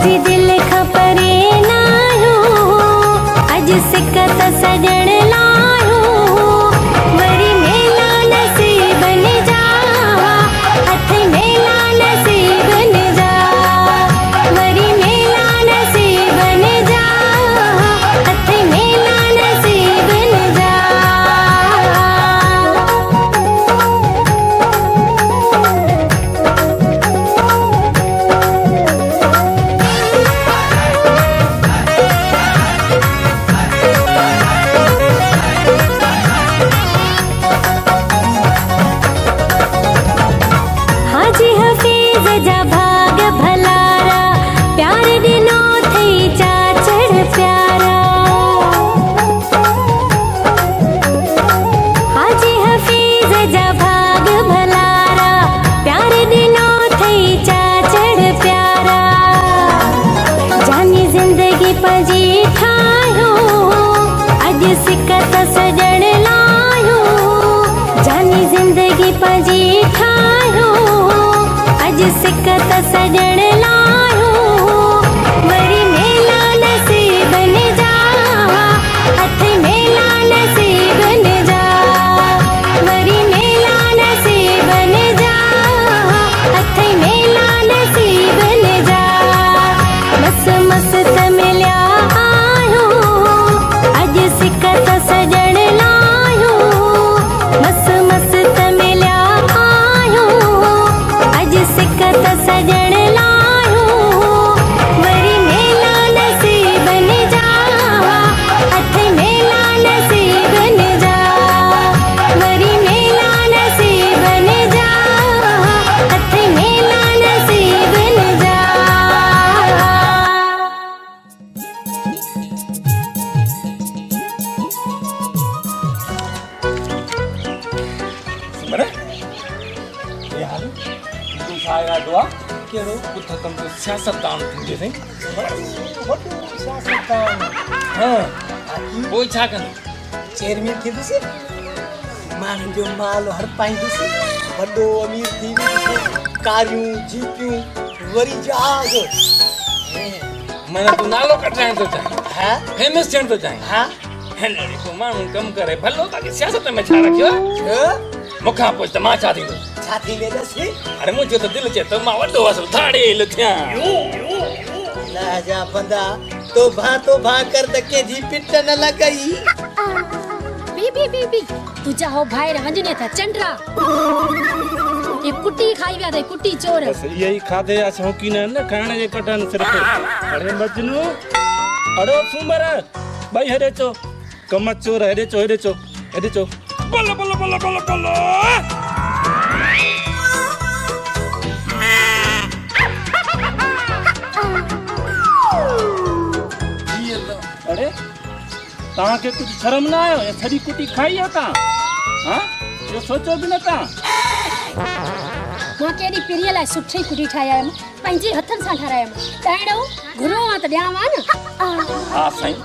तुझी दिल खपरे नायो अज सिकत सजण लायो वरी मेला नसीब न जा हथ मेला नसीब न जा वरी मेला नसीब न जा हथ मेला नसीब न जा हाजी हफीज जा भाग भलारा प्यार दिनो थई चाचड़ प्यारा हाजी हफीज जा भाग भलारा प्यार दिनो थई चाचड़ प्यारा जानी जिंदगी पजी ठायो अज सिकत सजण लायो जानी जिंदगी पजी ठायो अज सिकत सजण लायो वरी मेला नसीब न जा हथ मेला नसीब न जा वरी मेला नसीब न जा हथ मेला नसीब न जा मस मस्त मिलिया आयो अज सिकत सजण लायो मस मस्त मिलिया आयो अज सिकत सजण लायो वरी मेला नसीब न जा हथ मेला नसीब न जा वरी मेला नसीब न जा हथ मेला नसीब न जा सिमरन ये हाल तू साया दुआ केरो पुठ तुम तो सियासतदान थींदे सही वॾो सियासतदान हां पोइ छा कंदो चेयरमैन थींदुसि माण्हुनि जो माल हड़पाईंदुसि वॾो अमीर थी वेंदुसि कारियूं जीपियूं वरी जहाज मैंने तू नालो कटाइण थो चाहे हा फेमस थियण थो चाहे हा हेलड़ी को माण्हू कम करे भलो ताके सियासत में छा रखियो मूंखां पोइ त मां छा थींदो छा थी वेंदुसि अरे मुंहिंजो त दिलि चए थो मां वॾो असुल थाड़ेल थियां लाजा बंदा तो भा कर त कंहिंजी पिट न लॻई बी तुझा हो भाई वंजने था चंड्रा ये कुट्टी खाई विया थे कुट्टी चोर बस यही खाधे या शौकीन है न खाने जे कटन सिर्फ अरे मजनू अरे सुमर भाई हेरे चो कम चोर हेरे चो बोलो बोलो बोलो बोलो बोलो अरे तहां के कुछ शर्म ना आयो ये सड़ी कुटी खाई है ता हां ये सोचो भी न ता मां केडी पिरिय लाइ सुठी कुटी ठाया पंहिंजे हथन सां ठाराया ताणो घुरो आ त ॾियावा न हां साईं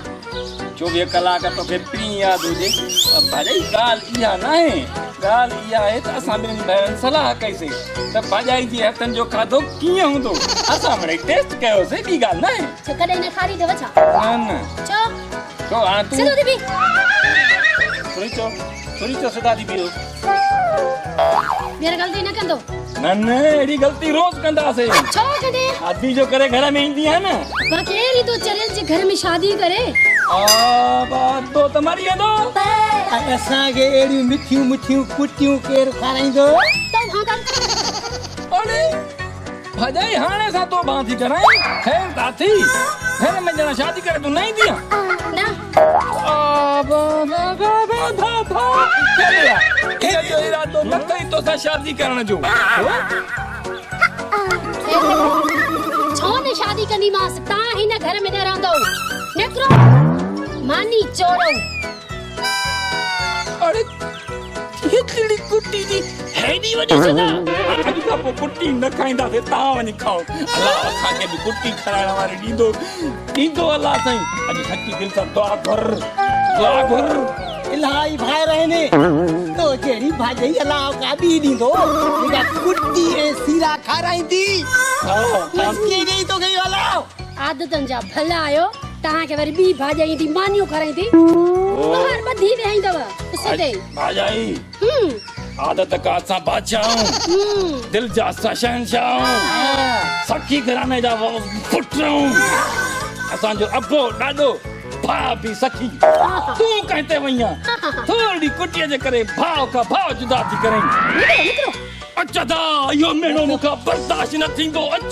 24 कलाक तो के पी याद हुजे भाई गाल इहा ना है गाल इहा है त असां बिन भैन सलाह कैसे त भाई जी हथन जो खाधो किए हुंदो असां मने टेस्ट कयो से बी गाल ना है छ कदे न खारी देव छा न चो तो आ तू सिधो दीबी थोड़ी चो सदा दी बियो मेरा गलती न कंदो न एडी गलती रोज कंदा से छो कदे आदमी जो करे घर में ईंदी है ना बकेरी तो चरल जे घर में शादी करे बात तो तुम्हारी है दो असां के एड़ी मिठियूं मिठियूं कुटियूं केर खाराईंदो तो हां कर अरे भजाई हाने सा तो बांधी कराई खैर दाती घर में जना शादी करे तू नहीं दिया ना था चलिया ये जो इरादो न कई तो सा शादी करने जो छो ने शादी कंदी मास ता हिन घर में न रहंदो नेकरो मानी चोरो अरे ये चिड़ी कुट्टी दी हेडी वडी सदा अॼु खां पोइ कुट्टी न खाईंदासीं तव्हां वञी खाओ अलाह असांखे बि कुट्टी खाराइण वारी ॾींदो अलाह साईं अॼु सची दिलि सां दुआ घुर इलाही भाइर आहिनि तो जहिड़ी भाॼी अलाह का ॿी ॾींदो जेका कुट्टी ऐं सीरा खाराईंदी बस की गई तो गई अलाह आदतन जा भला आयो तहां के वरी बी भाजाई दी मानियो कराई थी बाहर बधी वेई दवा सदे भाजाई आदत का असा बादशाह दिल जा असा शहनशाह सखी घराने जा पुट असा जो अबो डाडो भाभी सखी तू कहते वइया थोड़ी कुटिया जे करे भाव का भाव जुदा थी करें अच्छा दा यो मेनो मुका बर्दाश्त न थींदो अच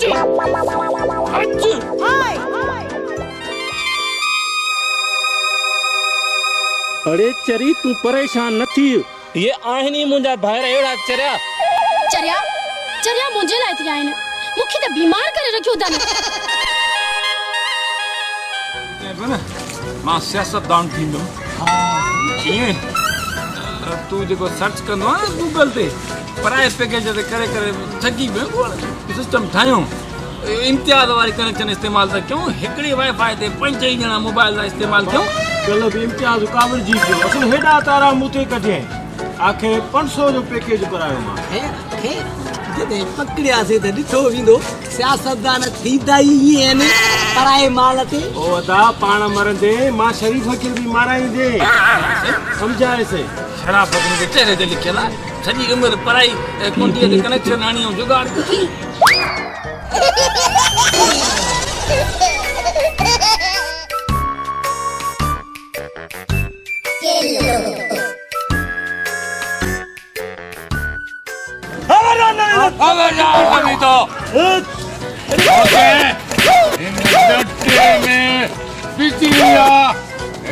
अरे चरी तू परेशान न थी ये आहिनी मुंजा भाई एड़ा चरिया चरिया चरिया मुंजे लाए थी आइन मुखी तो बीमार करे रखियो दन मां सियासतदान थींदो ये तू जो सर्च कंदो है गूगल ते पराए पैकेज ते करे करे ठगी में सिस्टम ठायो इम्तियाज वाली कनेक्शन इस्तेमाल था क्यों हिकड़ी वाईफाई ते 5 जना मोबाइल दा इस्तेमाल क्यों कल भी इम्तियाज काबिल जी के असन हेडा तारा मुते कढे आखे 500 जो पैकेज करायो मां जदे पकड़िया से त ॾिठो वेंदो सियासतदान थींदा ई आहिनि पराए माल ते ओ अदा पाण मरंदे मां शरीफ वकील भी माराईंदे समझाए से शराब पकड़ के चेहरे ते लिखियल आहे सॼी उम्र पढ़ाई कुंडीअ ते कनेक्शन आणी जुगाड़ की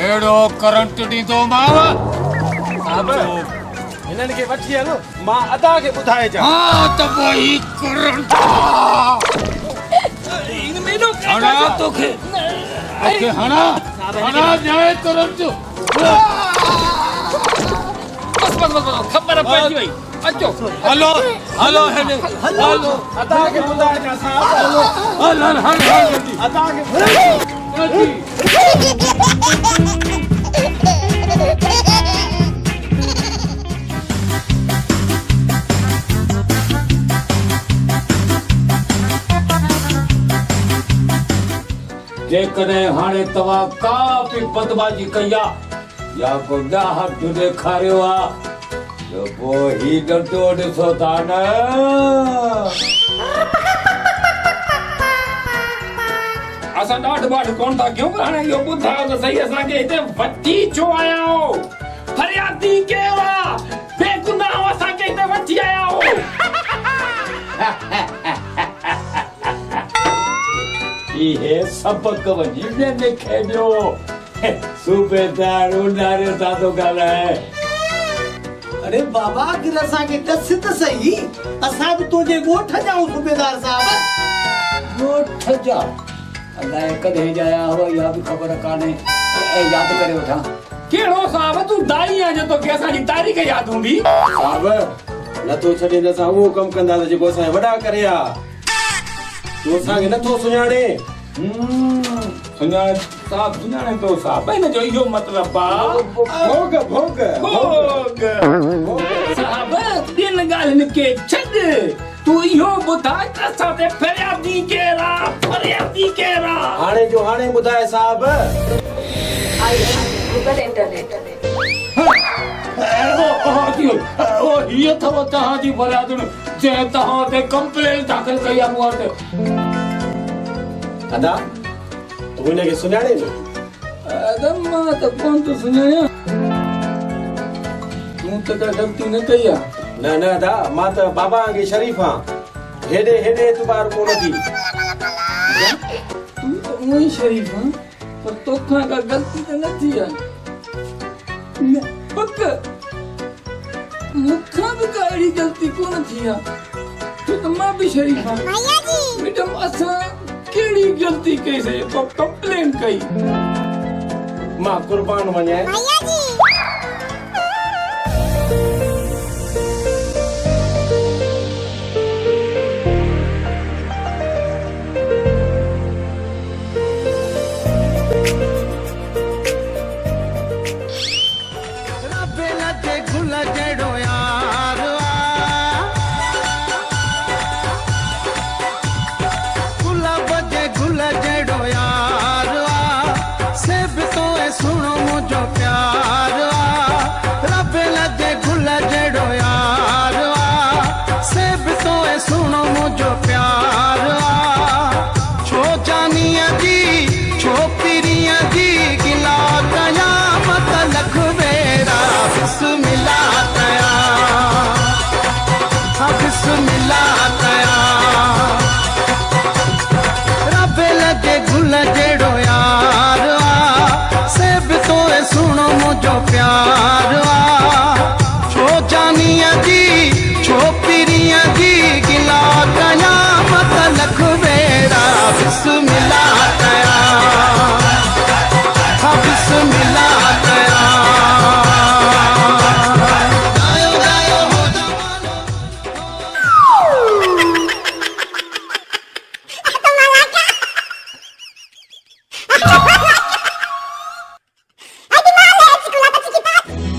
एड़ो करंट दी तो मावा अब इनन के वठी हलो मां अदा के बुधाए जा हां त वही करंट इन मेनो हना तो के ओके हना जाए करंट बस खबर पड़ी भाई अचो हेलो हेलो अदा के बुधाए जा साहब हल अदा के जेकॾहिं हाणे तव्हां का बि बदबाजी कया या को ॾाहक ॾेखारियो आहे त पोइ ही ॾंडो ॾिसो था न असां ॾाढ ॿाढ कोन था कयूं हाणे इहो ॿुधायो त सही असांखे हिते वठी छो आया हो फरियादी केरु आहे बेगुनाह असांखे हिते वठी आया हो इहे सबक वञी ॿियनि खे ॾियो सूबेदार उन्हारे था थो ॻाल्हाए अरे बाबा गिर असांखे दस त सही असां बि तुंहिंजे ॻोठ जा आहियूं सूबेदार साहब ॻोठ जा अलाए कॾहिं जाया हुआ इहा बि ख़बर कान्हे यादि करे वठां कहिड़ो साहब तूं दाई आहे जो तोखे असांजी तारीख़ यादि हूंदी साहब नथो छॾे त असां उहो कमु कंदासीं जेको असांजा वॾा करे आ तूं असांखे नथो सुञाणे सुञाणे साहब सुञाणे तो साहब हिन जो इहो मतिलबु आहे भोग भोग भोग साहब ॿियनि ॻाल्हियुनि खे छॾ तूं इहो ॿुधाए त असां ते फरियादी केरु आहे हाणे जो हाणे ॿुधाए साहब गूगल इंटरनेट हीअ अथव तव्हांजी फरियादुनि जंहिं तव्हां ते कंप्लेन दाख़िल कई आहे मूं वटि अदा तूं हिनखे सुञाणे मां त कोन थो सुञाणियां तूं त का ग़लती न कई आहे न न अदा मां त बाबा खे शरीफ़ आहियां हेॾे एतबार कोन थी तूं त उहो ई शरीफ़ आहे पर तोखां का ग़लती त न थी आहे पक मूंखां बि का अहिड़ी ग़लती कोन थी आहे छो त मां बि शरीफ़ आहियां मैडम असां कहिड़ी ग़लती कईसीं तो कंप्लेन कई मां कुर्बान वञे गुल बजे गुल जड़ो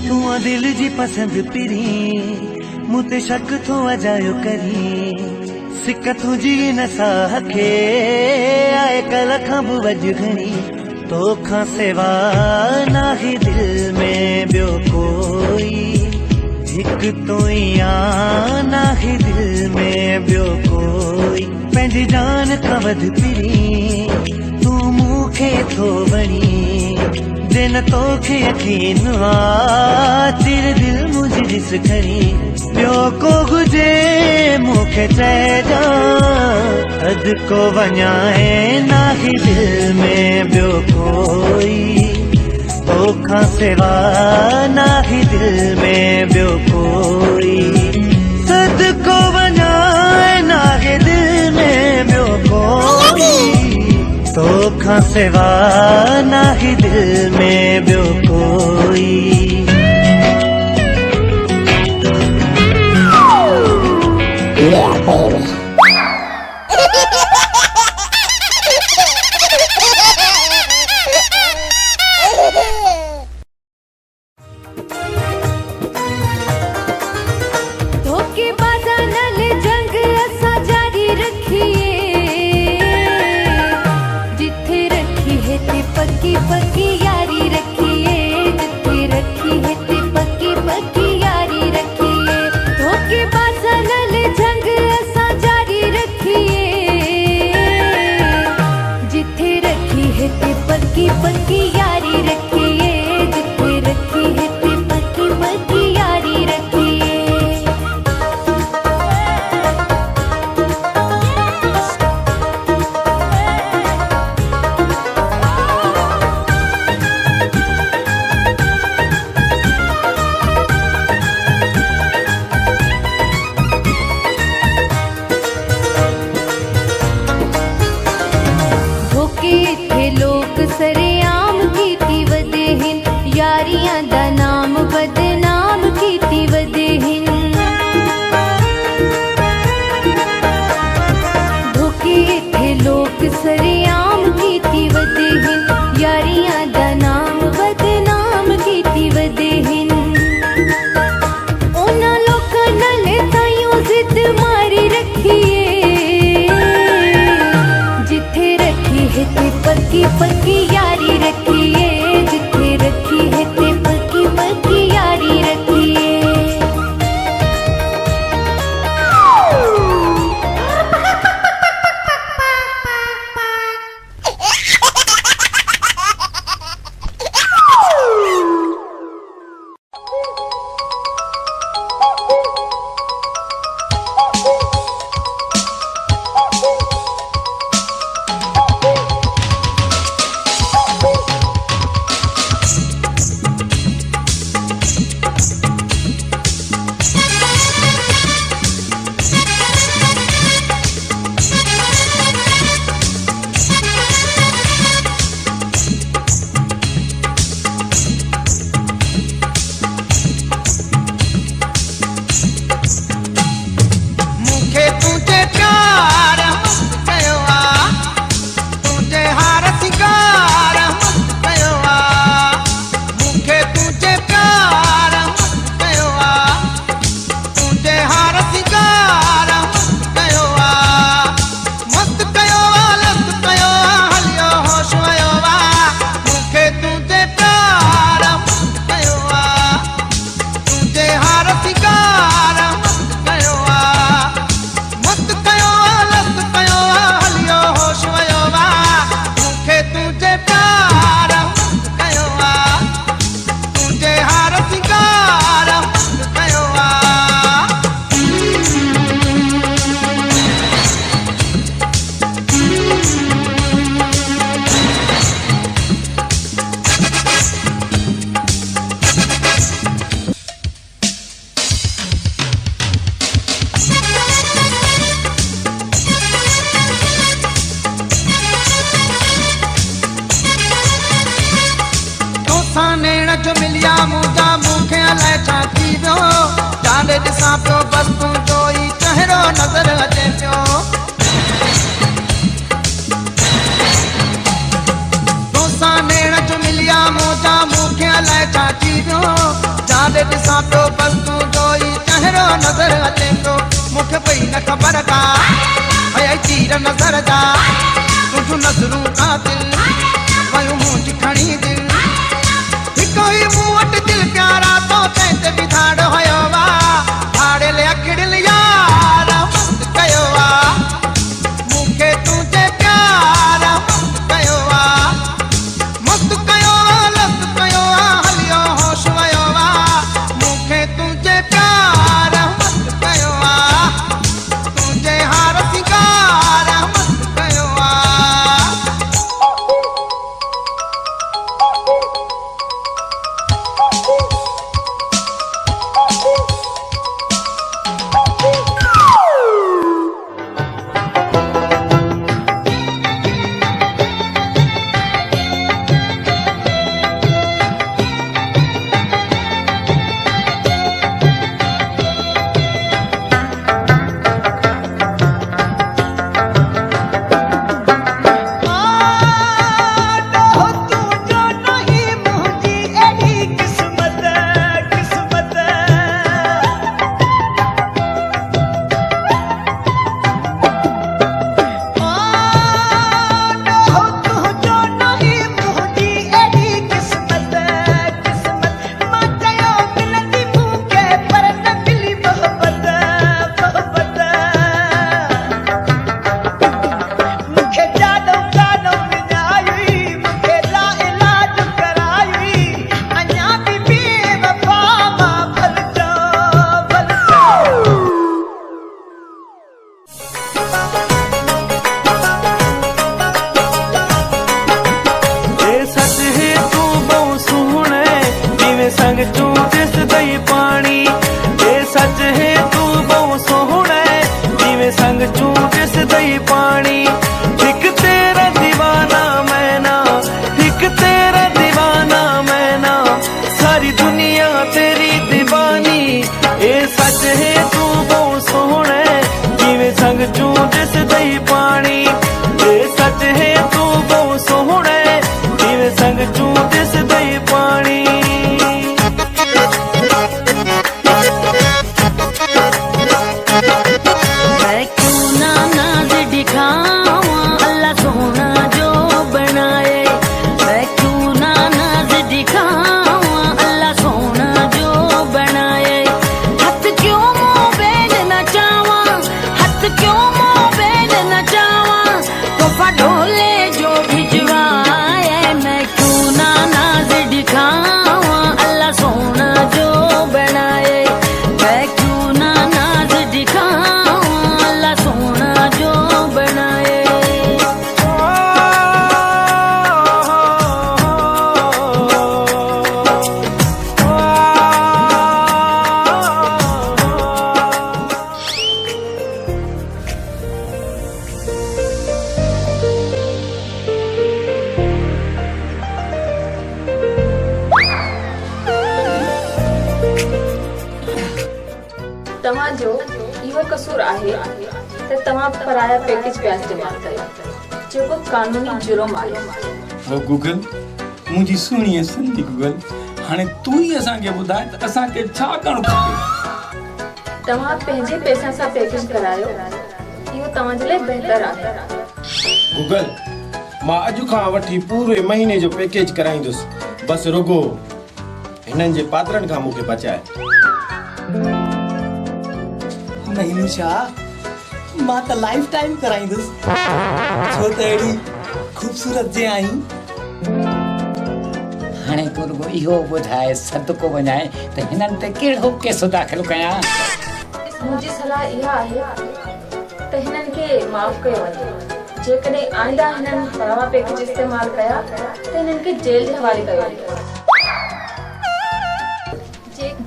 तू दिल जी पसंद पिरी मुते शक थो अजायो करी सिक तुझी न साखे आए कल खां बुवज घणी तो खां सिवा नाही दिल में बियो कोई हिक तो नाही दिल में बियो कोई पंहिंजी जान खां वध पिरी तू मूंखे थो वणी दिन तोखे यकीन तेर दिल मुझे जिस खरी ॿियो को हुजे मूंखे चइजा अद को वञाए नाही दिल में ॿियो कोई तोखां सिवा नाही दिल में ॿियो कोई सद को वञाए नाही दिल में ॿियो कोई तोखां सिवा नाही दिल में ॿियो कोई पक्की पक्की यारी रखिए जिथे रखी है ते पक्की पक्की यारी रखिए धोखे बाजा नल जंग असा जारी रखिए जिथे रखी है ते पक्की पक्की यारी रखिए जिथे रखी है ते पक्की पक्की यारी रखिए सरेआम कीती वदे हिन यारियां दा नाम बदनाम कीती वदे हिन धोखे थे लोक सरेआम कीती वदे हिन यारियां दा नाम बदनाम कीती वदे हिन उन्हां लोकां नाल ताईं जिद मारी रखिए जिथे रखी है ते पक्की पक्की यारी रखिए जिथे रखी है ते पक्की पक्की यारी रखिए ॾिसां पियो बस तूं जो ई चहिरो नज़र अचे थो मूंखे पई न ख़बर का हया तीर नज़र जा तुंहिंजूं नज़रूं कातिल वयूं मुंहिंजी खणी दिल हिकु ई मूं वटि दिल प्यारा तो तंहिं बि धाड़ हुयो वा धाड़े ले अखिड़िल यार मस्त कयो वा मूंखे तुंहिंजे प्यार मस्त कयो वा मस्त कयो वा लस्त कयो वा हलियो होश वयो वा मूंखे तुंहिंजे प्यार मस्त कयो वा तुंहिंजे हार सिंगार मस्त कयो वा तव्हांजो इहो कसूर आहे त तव्हां पराया पैकेज पिया इस्तेमाल कयो जेको कानूनी जुर्म आहे ओ गूगल मुंहिंजी सुहिणी सिंधी गूगल हाणे तूं ई असांखे ॿुधाए त असांखे छा करणु खपे तव्हां पंहिंजे पैसनि सां पैकेज करायो इहो तव्हांजे लाइ बहितर आहे गूगल मां अॼु खां वठी पूरे महीने जो पैकेज कराईंदुसि बस रुगो हिननि जे पात्रनि खां मूंखे बचाए नहीं छा मां त लाइफ टाइम कराईंदुसि छो त अहिड़ी खूबसूरत जे आई हाणे तूं रुगो इहो ॿुधाए सदको वञाए त हिननि ते कहिड़ो केस दाख़िल कयां मुंहिंजी सलाह इहा आहे त हिननि खे माफ़ कयो वञे जेकॾहिं आईंदा हिननि परावा पैकेज इस्तेमाल कया त हिननि खे जेल जे हवाले कयो वञे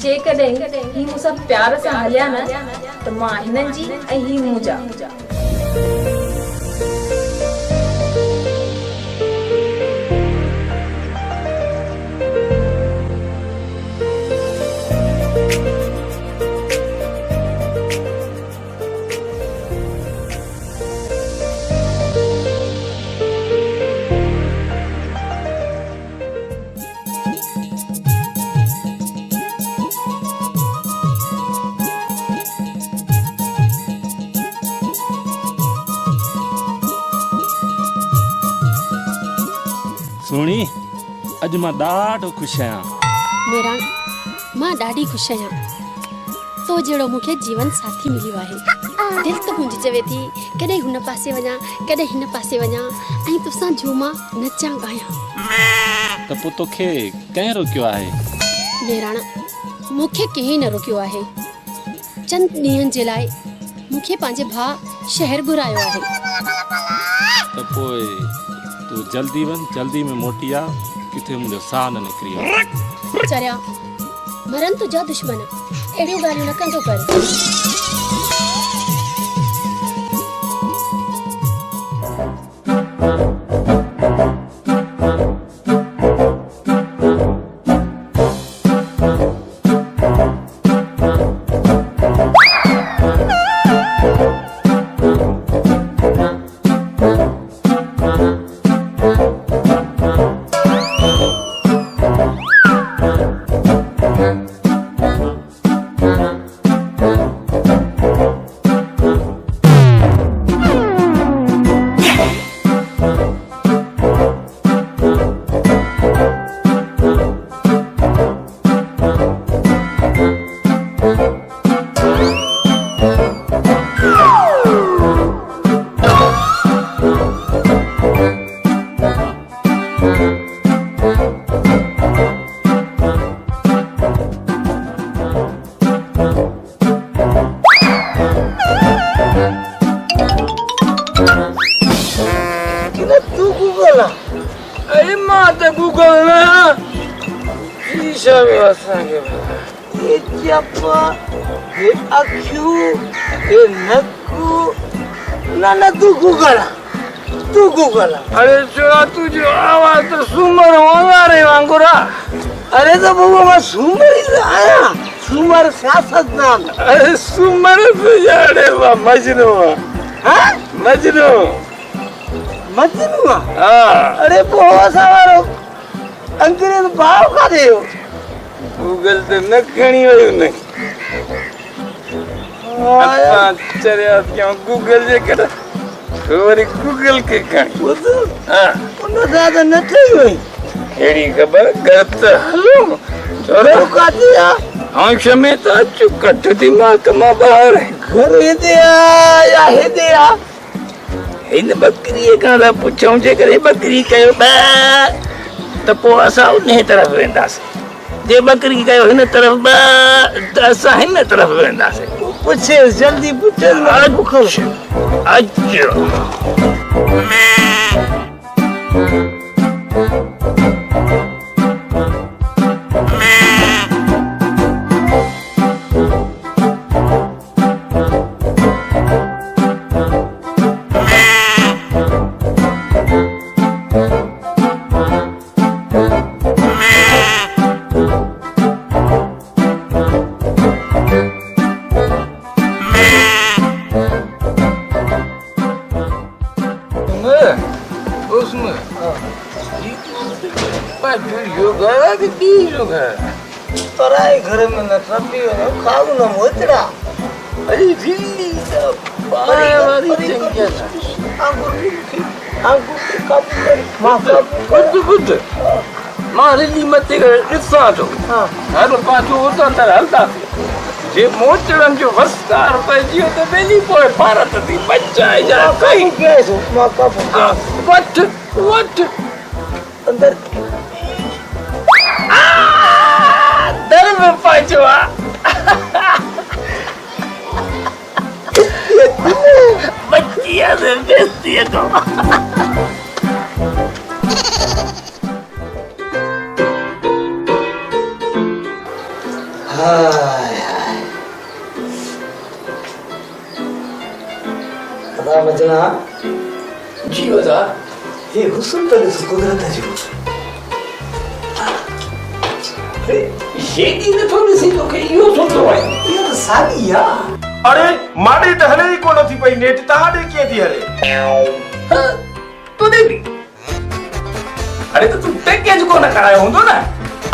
जेकॾहिं ही मूंसां प्यार सां हलिया न त मां हिननि जी ऐं ही मुंहिंजा सुणी अॼु मां ॾाढो ख़ुशि आहियां। मेरा मां ॾाढी ख़ुशि आहियां। तो जहिड़ो मूंखे जीवन साथी मिलियो आहे। दिलि त मुंहिंजी चवे थी कॾहिं हुन पासे वञा कॾहिं हिन पासे वञा ऐं तोसां झूमां नचां ॻायां। त पोइ तोखे कंहिं रोकियो आहे? मेराण मूंखे कंहिं न रोकियो आहे। चंद ॾींहंनि जे लाइ मूंखे पंहिंजे भाउ शहर घुरायो आहे। त पोइ तूं जल्दी वञ, जल्दी में मोटी आ, किथे मुंहिंजो साह न निकिरी वञे। चरिया मरन तुंहिंजा दुश्मन अहिड़ियूं ॻाल्हियूं न कंदो कर। अरे चोरा तुझो आवाज तो सुमर वंगारे वांगुरा। अरे तो बबू मैं सुमर ही आया। सुमर सियासतदान। अरे सुमर तुझे वा मजनू। हाँ मजनू मजनू। हाँ अरे बहुत सारो अंग्रेज भाव का दे हो। गूगल ते न खणी वयो न। अच्छा चरिया क्यों गूगल जे कर वरी गूगल के खणी। हाँ उन ज्यादा न थई वई। एड़ी खबर गलत हलो चोरा का दिया। हाँ क्षमे तो चुप कट दिमाग मां बाहर घर दे या हे दे आ। इन बकरी का पुछऊं जे करे बकरी कयो बा त पो असा उन तरफ वेंदासीं। जे बकरी कयो हिन तरफ बा त असा हिन तरफ वेंदासीं। पूछे जल्दी पूछे अचो। पराए घर में न रबी हो खाऊ न मोचड़ा। अरे दिल्ली दा पाए वाली चंगिया आंगू काबू कर माफा बुद्ध मां दिल्ली मते ॾिसां थो। हर पाछो उतां तर हलदा जे मोचड़न जो वस्तार पइजी त बेली पोइ भारत दी बचाए जा कई केसो मां काबू वट वट अंदर दर में पाचवा बच्चिया से बेस्ती है तो अदा बजना जी वजा ये हुस्न तो इस कुदरत है ये की ने थोड़ी सी तो के यो सोचो है ये तो सागी या। अरे माडे त हले ही कोन थी पई नेट ताडे के थी हले। तो दे भी अरे तो तू पैकेज को न करायो हुंदो ना।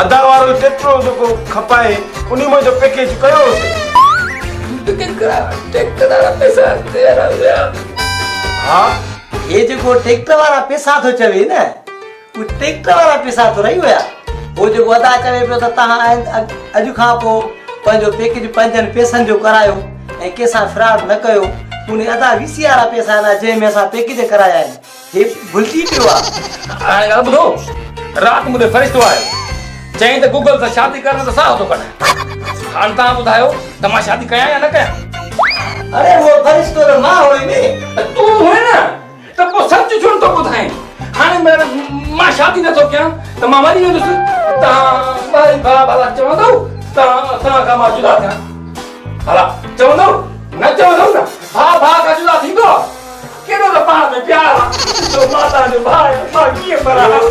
अदा वारो जेतिरो जेको खपाए उनी में जो पैकेज कयो पैकेज करा ट्रैक्टर वाला पैसा तेरा हुआ। हाँ ये जो ट्रैक्टर वाला पैसा तो चवे ना ट्रैक्टर वाला पैसा तो रही हुआ वो जो अदा चवे पियो त तहां अॼु खां पोइ पंहिंजो पैकेज 5 पैसनि जो करायो ऐं कंहिंसां फ्रॉड न कयो उन अदा वीसी वारा पैसा ना जंहिंमें असां पैकेज कराया आहिनि हे भुलिजी पियो आहे। हाणे ॻाल्हि ॿुधो, राति मुंहिंजो फ़रिश्तो आयो चईं त गूगल सां शादी करण त साह थो कढां। हाणे तव्हां ॿुधायो त मां शादी कयां या न कयां? अरे वो फरिश्तो त मां हुई ने तूं हुए न त पोइ सच छो थो ॿुधाएं? हाणे मां शादी नथो कयां त मां मरी वेंदुसि। तव्हां भाई भला चवंदव तव्हां खां मां जुदा थियां? भला चवंदव न चवंदव न? भाउ खां जुदा थींदो केॾो त पाण में प्यार आहे। तो माता जो भाई मां कीअं मरां?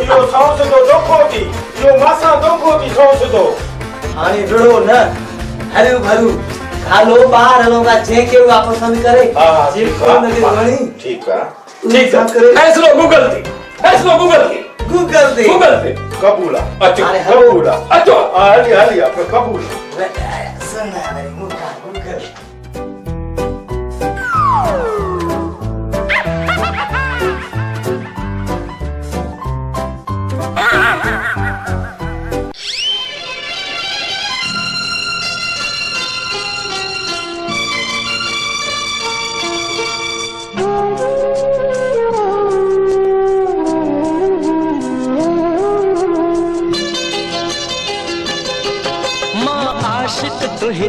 इहो सौंस जो धोखो थी, इहो मासां धोखो थी सौंस जो। हाणे विड़ो न हरियो भरू खालो बाहर हलोगा जेके वा पसंद करे जेको उनखे वणी ठीक आहे ठीक आहे। फैसलो गूगल ते गूगल ते कबूल आहे। अचो कबूल आहे। अचो हली कबूल। सुन हरी मुका गूगल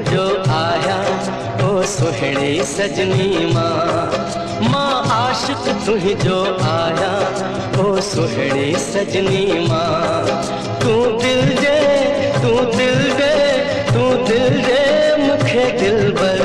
जो आया ओ सुहणे सजनी मां आशिक तुही जो आया ओ सुहणे सजनी मां तू दिल दे मुखे दिलबर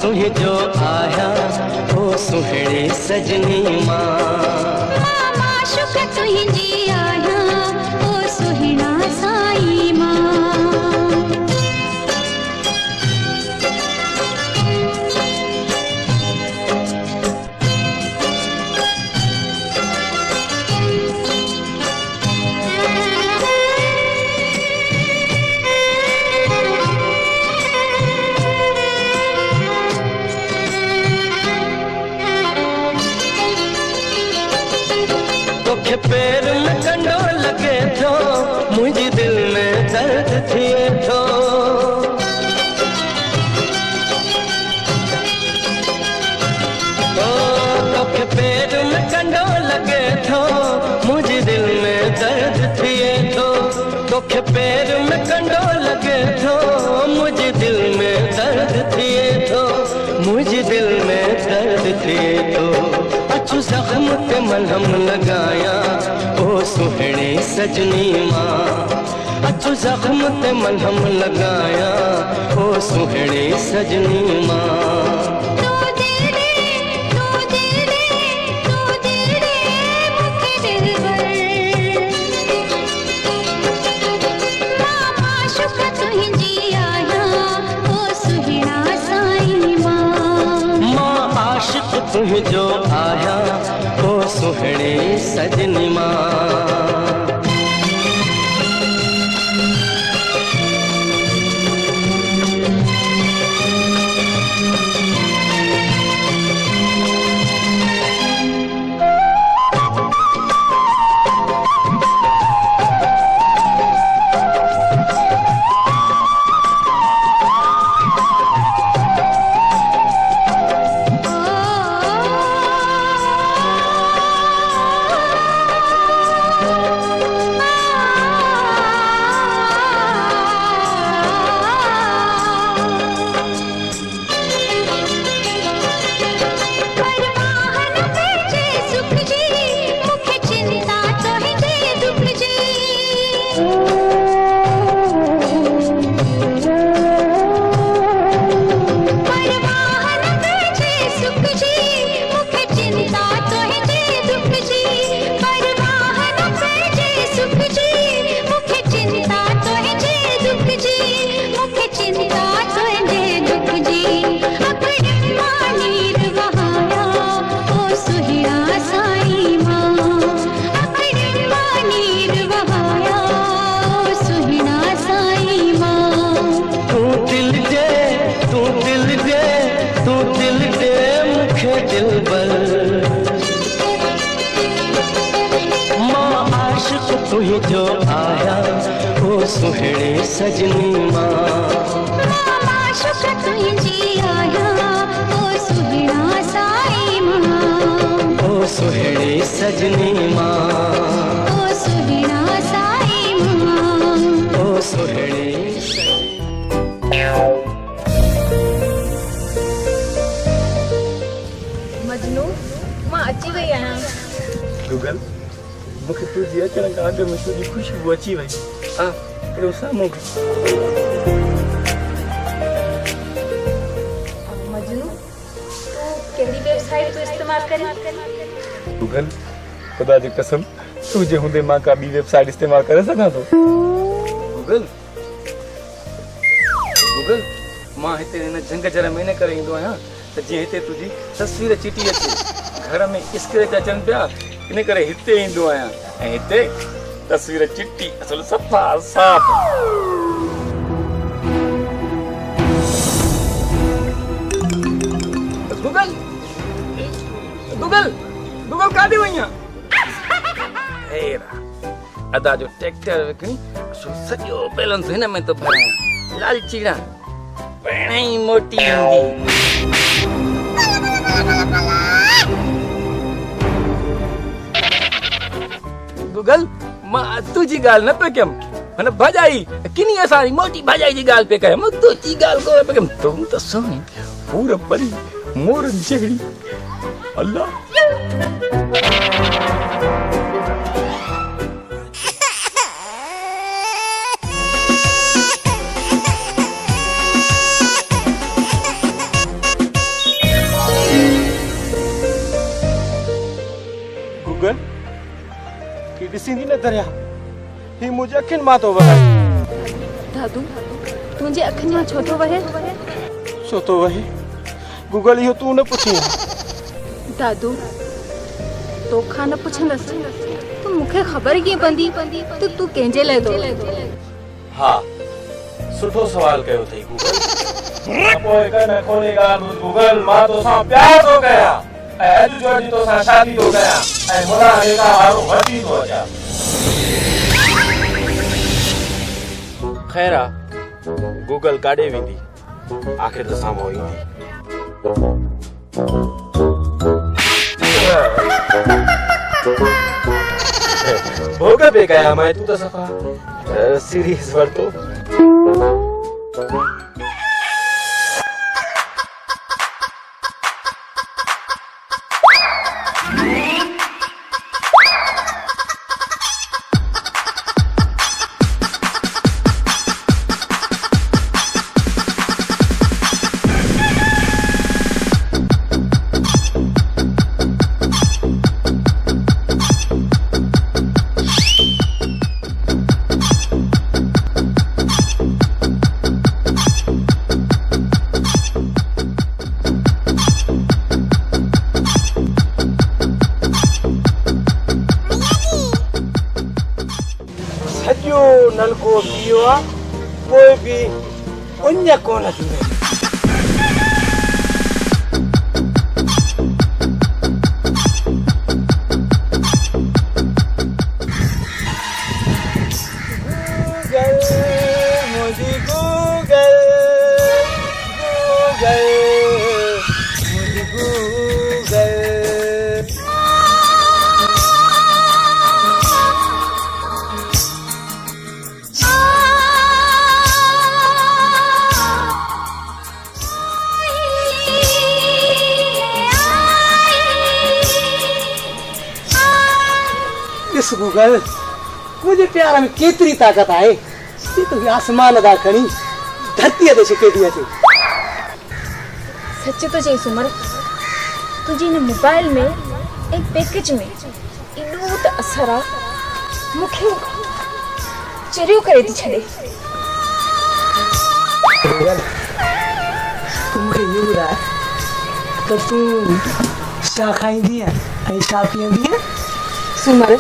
तुही जो आया ओ सुहणे सजनी मां माशुक तुहिंजी आया ओ सुहिणा साई मां पैर में कंडो लगे थो मुझे दिल में दर्द थिए थो तोखे पैर में कंडो लगे थो मुझे दिल में दर्द थिए थो तोखे पैर में कंडो लगे थो मुझे दिल में दर्द थिए थो मुझे दिल में दर्द थिए थो अचु जख्म ते मलहम लगाया ओ सुहणे सजनी मां अचु जख्म ते मलहम लगाया ओ सुहणे सजनी मां तुह जो आया ओ सुहणे सजनी मां सुहिणे सजनी मां माशुक तुंहिंजी आहियां ओ सुहिणा साई मां ओ सुहिणे सजनी मां ओ सुहिणा साई मां ओ सुहिणे मजनू मां अची वई आहियां। गूगल मूंखे तुंहिंजी अचण खां अॻु में तुंहिंजी ख़ुशबू अची वई। हा एॾो साम्हूं मजनू तूं कहिड़ी वेबसाइट तो इस्तेमाल करी? गूगल खुदा जी कसम तुझे हूंदे मां का ॿी वेबसाइट इस्तेमाल करे सघां थो? गूगल गूगल मां हिते हिन जंग जर में इन करे ईंदो आहियां त जीअं हिते तुंहिंजी तस्वीर चिटी अचे, घर में स्क्रैच अचनि पिया, इन करे हिते ईंदो आहियां ऐं हिते तस्वीर चिटी असुल सफ़ा साफ़। गूगल गूगल गूगल काॾे वई आहीं? अदा जो ट्रैक्टर विकिणी सॼो बैलेंस हिन में थो भरायां। लालचीड़ा पहिरियों ई मोटी हूंदी। गूगल मां तुझी ॻाल्हि न पियो कयमि, हुन भॼाई किनी असांजी मोटी भॼाई जी ॻाल्हि पियो कयमि, तुंहिंजी ॻाल्हि कोन पियो कयमि। तूं त सुहिणी पूर परी मोरनि जहिड़ी। अल्लाह गूगल की ॾिसींदी न दरिया ही मुंहिंजे अखियुनि मां थो वहे। दादू तुंहिंजे अखियुनि मां छो थो वहे? छो थो वहे? गूगल इहो तूं न पुछी। दादू तोखां न पुछंदसि तू मूंखे ख़बर कीअं पवंदी त तूं कंहिंजे लाइ थो? हा सुठो सवाल कयो अथई गूगल। पोइ कन खोलेगा गूगल मां तोसां प्यार थो कयां ऐं अॼु जो अॼु तोसां शादी थो कयां ऐं मुला जेका वारो वठी थो अचां। ख़ैर आहे गूगल काॾे वेंदी, आख़िर त साम्हूं ईंदी। भोग पे कया मैं तू तो सफा सीरीज वरतो। नलको पियो आहे कोई भी उञ कोन थी वई। गूगल मुझे प्यार में केतरी ताकत है तो आसमान दा खणी धरती ते छिके थी अचे। सच तो चई सुमर तुझे ने मोबाइल में एक पैकेज में इनो त असर आ मुखे चरियो करे थी छड़े। तुमके ये बुरा तो तू शा खाईंदी है ऐं शा पींदी है? सुमर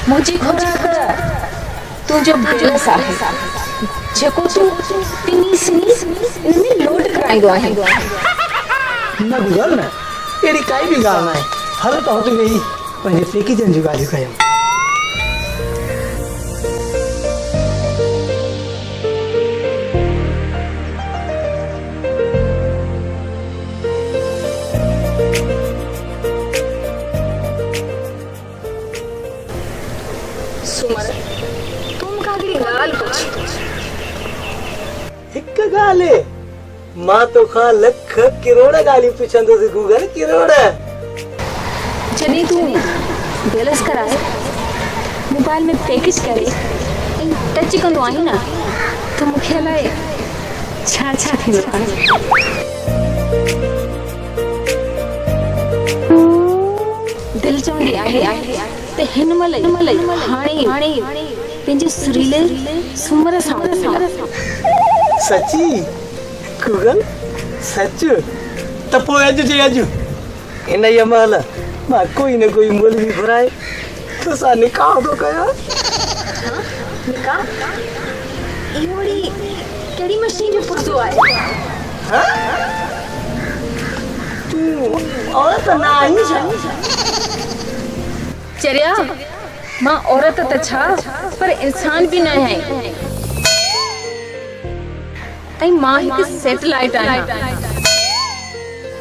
मुझे खुराक तुझो बिजनेस आहे जेको तू पिनी सिनी इनमें लोड कराइदो आहे। न गूगल न एड़ी काई भी गाल ना है हर तो होते गई पंहिंजे पैकेजन जी ॻाल्हियूं कयूं। हिकिड़ी ॻाल्हि पुछ। हिक ॻाल्हि मां तोखां लख किरोड़ ॻाल्हियूं पुछंदुसि गूगल किरोड़। जॾहिं तूं बैलेंस कराए मोबाइल में पैकेज करे टच कंदो आहीं न त मूंखे अलाए छा छा थींदो आहे। दिलि चवंदी आहे त हिन महिल हाणे पंहिंजे सुरीले सुमर सां सची गूगल सच त पोइ अॼु जे अॼु इन ई महिल मां कोई न कोई मौलवी घुराए तोसां निकाह थो कयां। निकाह इहो वरी कहिड़ी मशीन जो पुर्ज़ो आहे? तूं औरत न आहीं छा? चरिया मां औरत त छा पर इंसान बि न आहियां ऐं मां हिकु सैटेलाइट आहियां।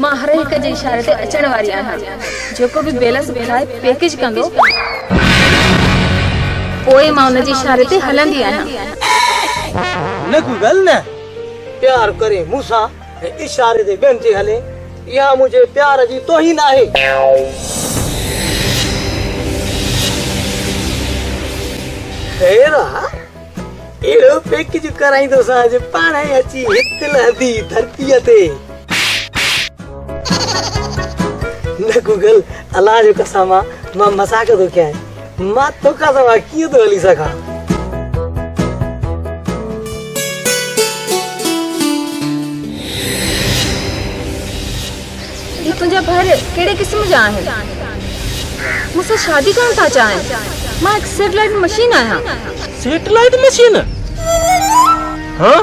मां हर हिक जे इशारे ते अचण वारी आहियां। जेको बि बैलेंस भराए पैकेज कंदो पोइ मां उन जे इशारे ते हलंदी आहियां। न गूगल न प्यार करे मूंसां इशारे ते ॿियनि ते हले इहा मुंहिंजे प्यार जी तोहीन आहे। ख़ैर अहिड़ो पैकेज कराईंदोसां जे पाण ई अची हिते लहंदी धरतीअ ते। न गूगल अलाह जो कसम मां मज़ाक थो कयां। मां तोखां सवाइ कीअं थो हली सघां? ये तुंहिंजा भाइर कहिड़े क़िस्म जा आहिनि? मूंसां शादी करणु था चाहिनि। मां हिकु सैटेलाइट मशीन आहियां। Satellite machine? हाँ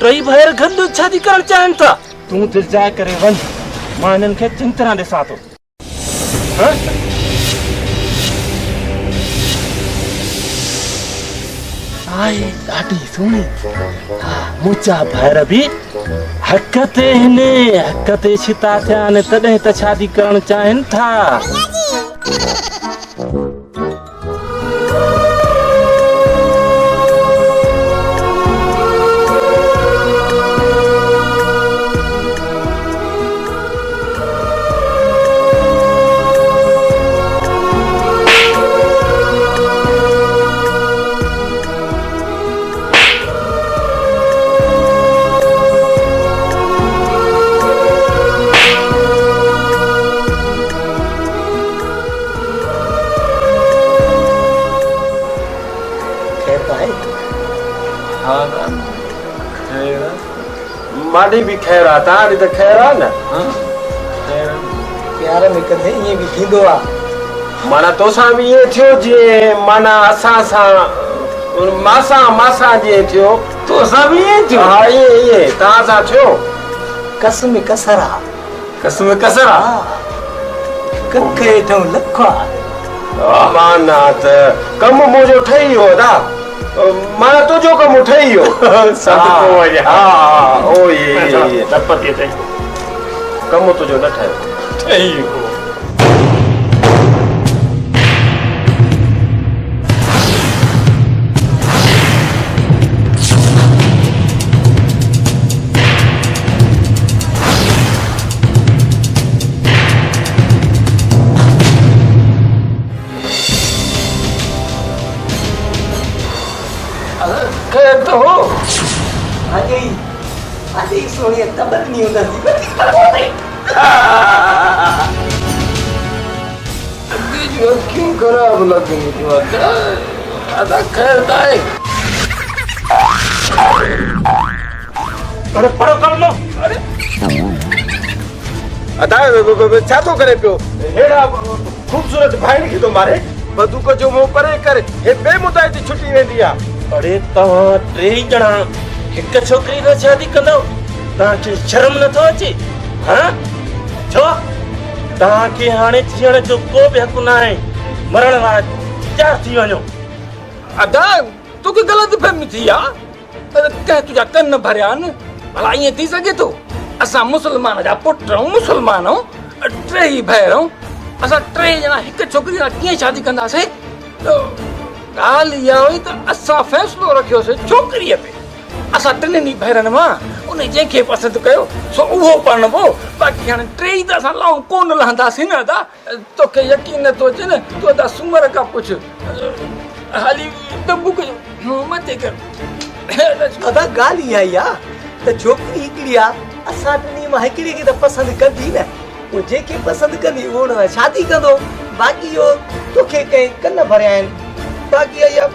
टई भाइर गॾु शादी करणु चाहिनि था। तूं दिलि चाहे करे वञ मां हिननि खे चङी तरह ॾिसां थो। आहे ॾाढी सुहिणी। मुंहिंजा भाइर बि हक़ ते शिता थिया आहिनि तॾहिं त शादी करणु चाहिनि था। माड़ी भी खैर आ ताड़ी त खैर आ न। प्यार में कदे ये भी थींदो आ। माना तोसां भी ये थियो जे माना असां सां मासा जे थियो तोसां भी ये थियो। हां ये तां सां थियो। कसम कसरा कखे तो लखा माना त कम मुजो ठई हो दा। माना तुझो कम ठई हो। सदको वजा। हां ओ ये तपति ते कम तुझो न ठई हो। तो हो आजे सोनिया तबर नहीं होता जो क्यों खराब लगेंगे तुम्हारा अदा खैर दाए। अरे पढ़ो कर लो। अरे अदा छा तो करे पियो? हेड़ा खूबसूरत भाई की तो मारे बंदूक जो मुंह परे करे हे बेमुदा जी छुट्टी वेंदी आ। अरे तव्हां टे ॼणा हिक छोकिरी सां शादी कंदव? तव्हांखे शर्म नथो अचे? हाँ छो तव्हांखे हाणे जीअण जो को बि हक़ न आहे। मरण वारा तयार थी वञो। अदा तोखे ग़लत फहमी थी आ। कंहिं तुंहिंजा कन भरिया आहिनि? भला ईअं थी सघे थो? असां मुस्लमान जा पुट आहियूं, मुस्लमान आहियूं, टे ई भाइर आहियूं। असां टे ॼणा हिक छोकिरी सां कीअं शादी कंदासीं? ॻाल्हि इहा हुई त असां फ़ैसिलो रखियोसीं छोकिरीअ ते असां टिनि भेरनि मां उन जंहिंखे पसंदि कयो सो उहो पढ़णबो बाक़ी हाणे टे त असां लाऊं कोन लहंदासीं न दा तोखे यकीन नथो अचे न तूं अदा सूमर खां पुछ हाली दबू कयो मथे कर दादा ॻाल्हि इहा ई आहे त छोकिरी हिकिड़ी आहे असां टिनी मां हिकिड़ी खे त पसंदि कंदी न उहो जेके पसंदि कंदी उहो हुन सां शादी कंदो बाक़ी इहो तोखे कंहिं कन भरिया आहिनि बाक़ी इहा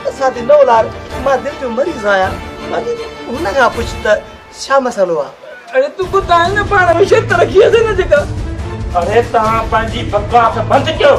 असां ते न औलाद मां दिलि जो मरीज़ आहियां बाक़ी हुन खां पुछ त छा मसालो आहे अरे तूं ॿुधाए न पाण में शर्त रखी अथई न जेका अरे तव्हां पंहिंजी बकवास बंदि कयो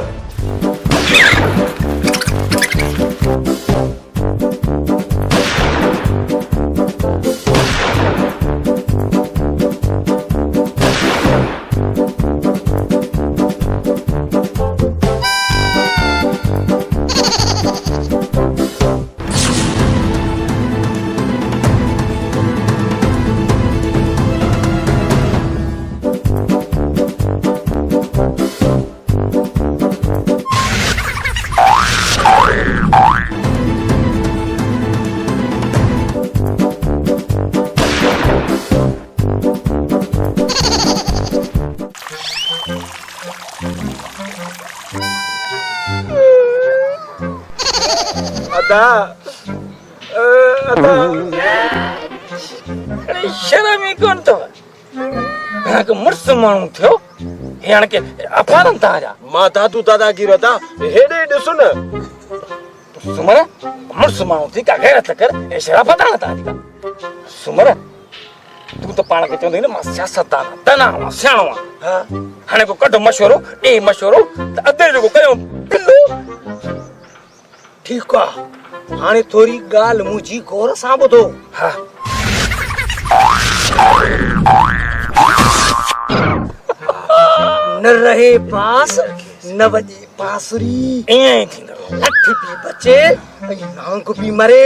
शर्म ई कोन अथव मुड़ुस माण्हू थियो हाणे के अफारनि तव्हांजा मां दादू दादागीर था हेॾे ॾिसो न सुमर मुड़ुस माण्हू थी का गैरत कर हे शराफ़त आहे न तव्हांजी का सुमर तूं त पाण खे चवंदी न मां सियासतदान दना आहियां सियाणो आहियां हाणे को कढ मशवरो ॾे मशवरो त अधे जेको कयो पिल्लो ठीकु आहे हाणे थोरी ॻाल्हि मुंहिंजी गौर सां ॿुधो हा न रहे पास न वॼे बांसुरी ईअं ई थींदो हथ बि बचे ऐं नांग बि मरे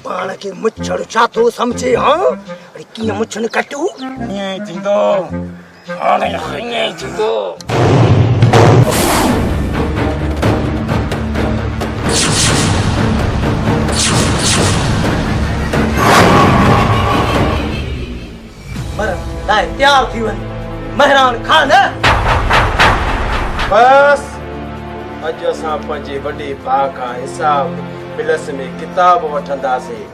पाण खे मुछड़ छा थो सम्झे हा अरे कीअं मुछड़ कटूं ईअं ई थींदो हाणे ईअं ई थींदो लाइ तयार थी वञ महरान खान बस अॼु असां पंहिंजे वॾे भाउ खां हिसाब बिलस में किताब वठंदासीं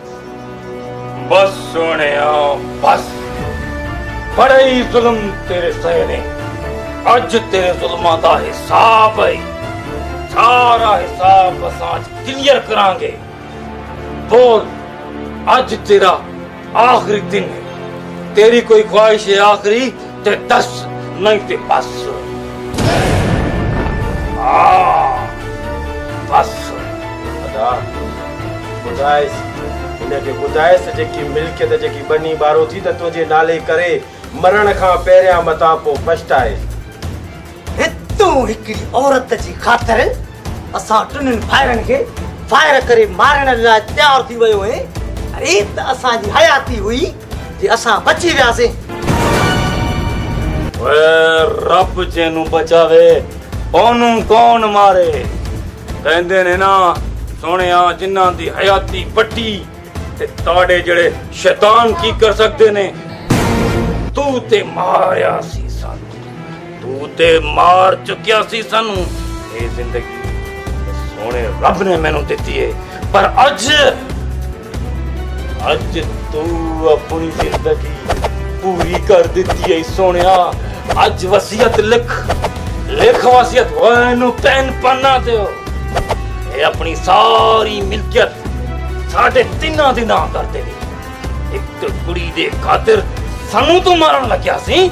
बस सोनिया बस बड़े ही जुल्म तेरे सहे ने अज तेरे जुल्मां दा हिसाब है सारा हिसाब असां क्लियर करांगे बोल अज तेरा आखिरी दिन है तेरी कोई ख्वाहिश है आखिरी ते दस नहीं ते बस बस अदा ॿुधाइसि हिनखे ॿुधाइसि जेकी मिल्कियत जेकी बनी बारो थी त तुंहिंजे नाले करे मरण खां पहिरियां मथां पोइ पछताए तूं हिकिड़ी औरत जी ख़ातिर असां टिनि फायरनि खे फायर करे मारण लाइ तयार थी वियो आहे अरे त असांजी हयाती हुई जे असां बची वियासीं रब जेनू बचावे ओनू कौन मारे कहंदे ने ना सोनिया जिन्ना दी हयाती पट्टी ते ताड़े जड़े शैतान की कर सकते ने तू ते मारिया सी सन तू ते मार चुकिया सी सन ये जिंदगी सोने रब ने मैनू दिती है पर अज तू अपनी जिंदगी पूरी कर दिती है सोनिया अज वसीयत लिख वसीयत वैनू पेन पन्ना दियो ये अपनी सारी मिल्कियत साढ़े तिना दी ना कर दे एक कुड़ी दे खातिर सानू तू मारन लग्या सी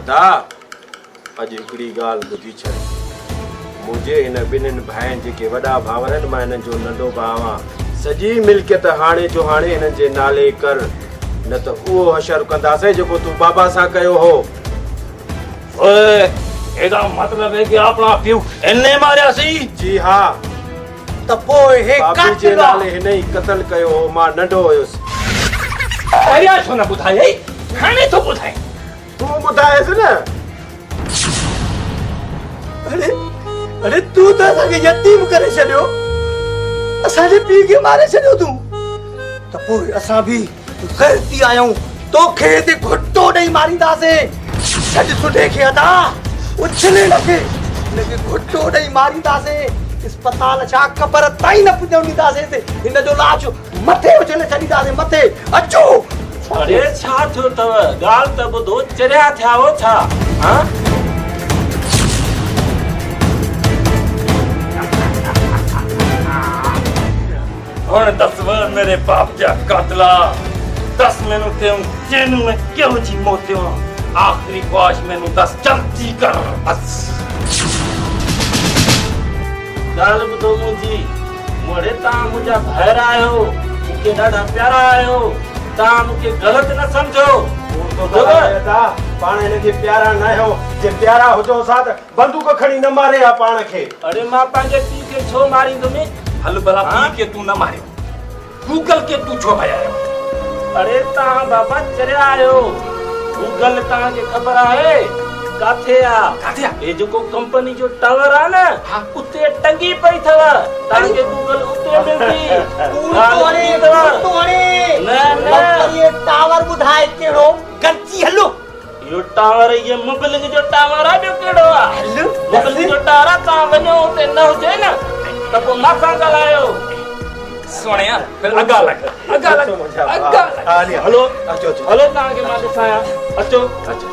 अदा अज हिकिड़ी ॻाल्हि ॿुधी छॾ मुंहिंजे हिन ॿिन्हिनि भाइनि जेके वॾा भावर आहिनि मां हिननि जो नंढो भाउ आहियां सॼी मिल्कियत हाणे जो हाणे हिननि जे नाले कर न त उहो हशर कंदासीं जेको तूं बाबा सां कयो हो ओए एदा मतलब है कि अपना प्यू इन्ने मारिया सी जी हाँ त पोइ हे बाबी जे नाले हिन ई क़त्ल कयो हो मां नंढो हुयुसि पहिरियां छो न ॿुधाई हाणे थो ॿुधाई तूं ॿुधाएसि न अरे अरे तू तो असांखे यतीम करे छॾियो, असांजे पीउ खे मारे छॾियो तूं, त पोइ असां बि गैरती आहियूं, तोखे हिते घुटो ॾेई मारींदासीं। छॾ सुठे खे अदा, उछले लॻे हिनखे घुटो ॾेई मारींदासीं। अस्पताल छा ख़बर ताईं न पुॼण ॾींदासीं, हिन जो लाश मथे उछले छॾींदासीं, मथे। अचो। अरे छा थियो अथव? ॻाल्हि त ॿुधो, चरिया थिया हो छा? हाँ? ਹੁਣ ਦੱਸ ਵੇ ਮੇਰੇ ਬਾਪ ਦਾ ਕਾਤਲਾ, ਦੱਸ ਮੈਨੂੰ ਤੈਨੂੰ ਮੈਂ ਕਿਉਂ ਜੀ ਮੋਤਿਓ? ਆਖਰੀ ख्वाहिश ਮੈਨੂੰ ਦੱਸ, ਜਲਦੀ ਕਰ ਬਸ। ॻाल्हि ॿुधो मुंहिंजी, मोड़े तव्हां मुंहिंजा भाइर आहियो, मूंखे ॾाढा प्यारा आहियो, तव्हां मूंखे ग़लति न सम्झो। पाण हिनखे प्यारा न आहियो, जे प्यारा हुजो सां त बंदूक खणी न मारे हा पाण खे। अरे मां पंहिंजे पीउ खे छो मारींदुमि? हल भला पीउ खे तूं न मारियो, गूगल खे तूं छो भॼायो? अरे तव्हां बाबा चरिया आहियो, गूगल तव्हांखे ख़बर आहे काथे आहे? काथे आहे? हे जेको कंपनी जो टावर आहे न, उते टंगी पई अथव, तव्हांखे गूगल उते मिलंदी। ये टावर ॿुधाए कहिड़ो गलती हलो। इहो टावर ये मुबलिक जो टावर आहे, ॿियो कहिड़ो आहे? मुबलिक जो टावर आहे, तव्हां वञो उते न हुजे न त पोइ मां सां ॻाल्हायो। सोनिया फिर अगा लग हलो हलो तव्हांखे मां ॾिसायां, अचो अचो।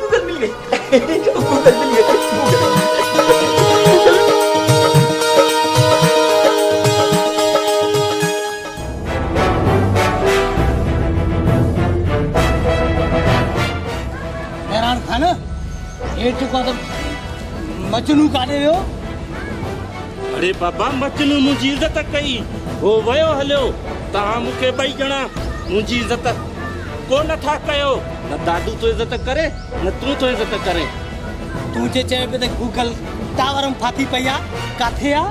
गूगल मिल गई, गूगल मिल गई। हैरान खान ये चुका तो मजनू काॾे वियो? अरे बाबा मजनू मुंहिंजी इज़त कई, हो वियो हलियो, तव्हां मूंखे ॿई ॼणा मुंहिंजी इज़त को नथा कयो। न दादू तो इज़त करे, न तूं तो इज़त करे। तूं जे चए पे त गूगल टावर में फाथी पई आहे, काथे आहे?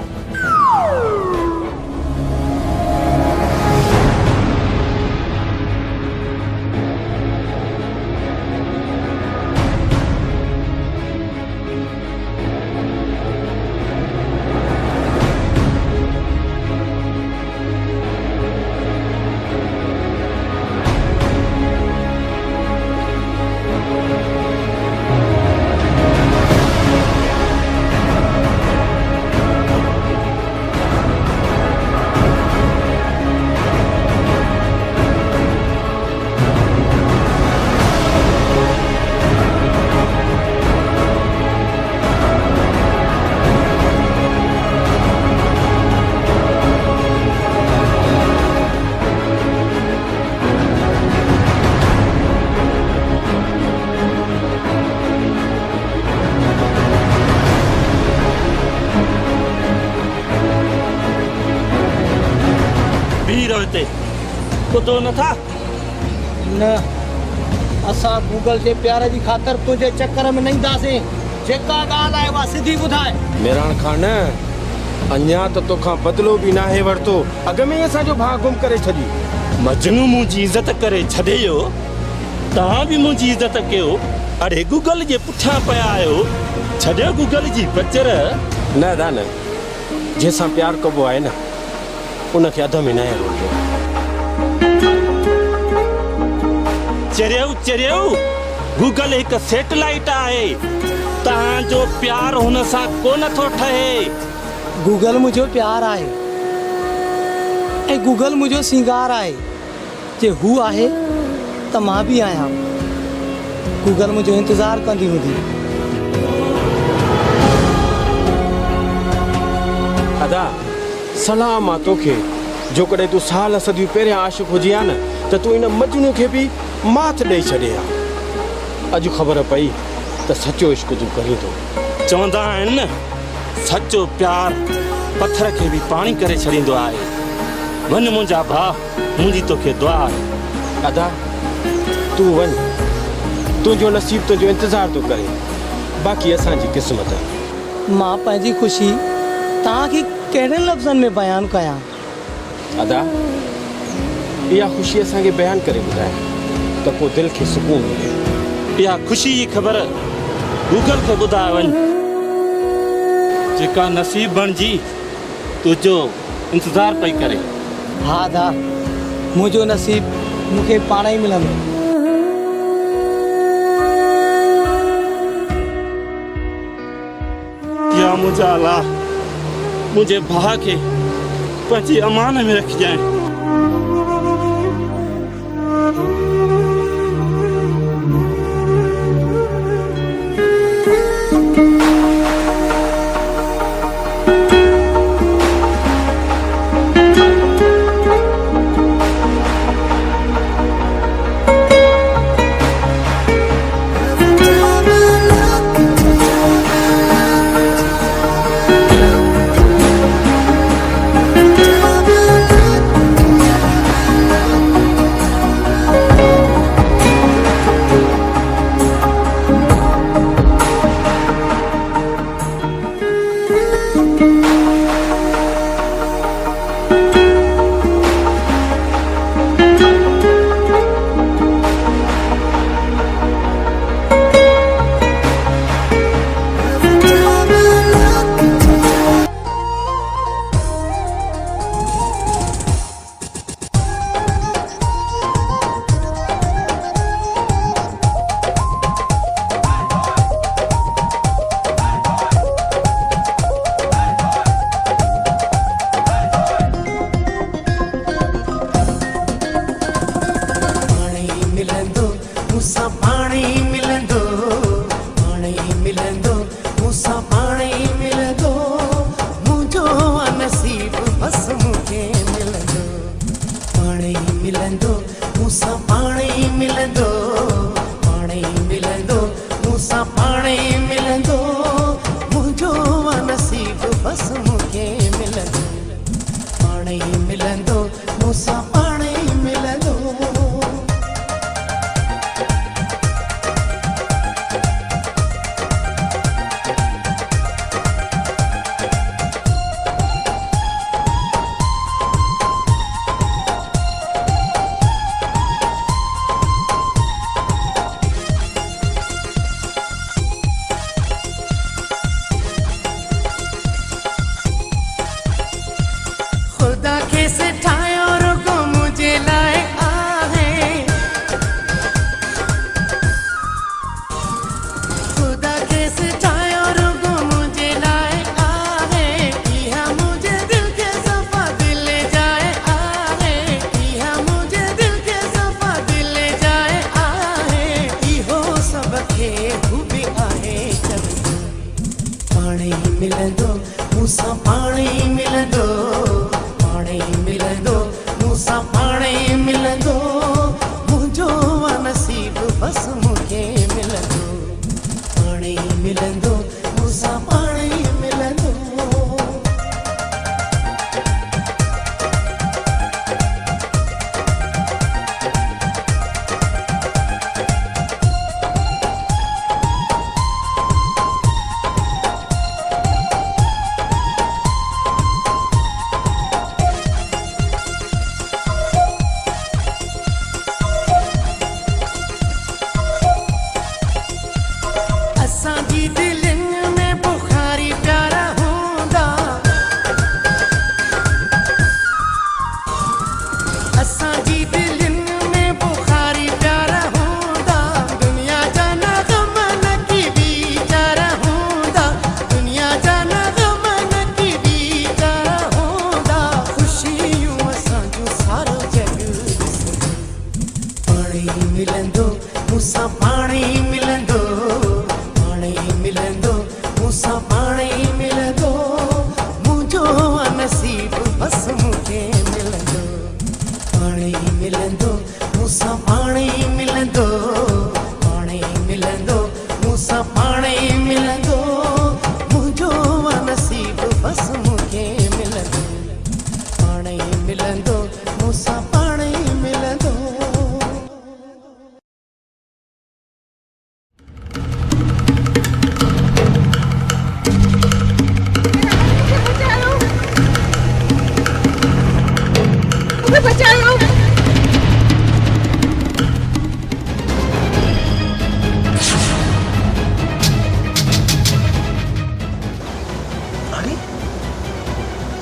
ॿुधो नथा? न, असां गूगल जे प्यार जी ख़ातिर तुंहिंजे चक्कर में न ईंदासीं। जेका ॻाल्हि आहे उहा सिधी ॿुधाए। मेरान खान, अञा त तोखां बदिलो बि नाहे वरितो, अॻ में ई असांजो भाउ गुम करे छॾी। मजनू मुंहिंजी इज़त करे छॾियो, तव्हां बि मुंहिंजी इज़त कयो। अरे गूगल जे पुठियां पिया आहियो, छॾियो गूगल जी बचर। न दान, जंहिंसां प्यार कबो आहे न, उनखे अध में न रोज़ो। चरियो चरियो, गूगल हिकु सैटेलाइट आहे, तव्हांजो प्यार हुन सां को नथो ठहे। गूगल मुंहिंजो प्यार आहे ऐं गूगल मुंहिंजो सिंगार आहे। जे हू आहे त मां बि आहियां। गूगल मुंहिंजो इंतज़ारु कंदी हूंदी। अदा सलाम आहे तोखे, जो कॾहिं तूं साल सदियूं पहिरियां आशिक़ हुजी आहे न, त तूं इन मजनू खे बि मात ॾेई छॾे हा। अॼु ख़बर पई त सचो इश्क तूं करीं थो। चवंदा आहिनि न, सचो प्यार पत्थर खे बि पाणी करे छॾींदो आहे। वञ मुंहिंजा भाउ, मुंहिंजी तोखे दुआ आहे। अदा तूं वञ, तुंहिंजो नसीब तुंहिंजो इंतज़ारु थो करे, बाक़ी असांजी क़िस्मत। मां पंहिंजी ख़ुशी तव्हांखे कहिड़े लफ़्ज़नि में बयानु कयां? अदा इहा ख़ुशी असांखे बयानु करे ॿुधाए त पोइ दिलि खे सुकून मिले। इहा ख़ुशी जी ख़बर गूगल खे ॿुधाए वञ। जेका नसीब बणजी तुझो इंतजार पई करे। हाँ दा मुझो नसीब मुखे पाण ही मिलंदो। या मुझा अल्लाह मुझे भा के पंहिंजी अमान में रख जाए।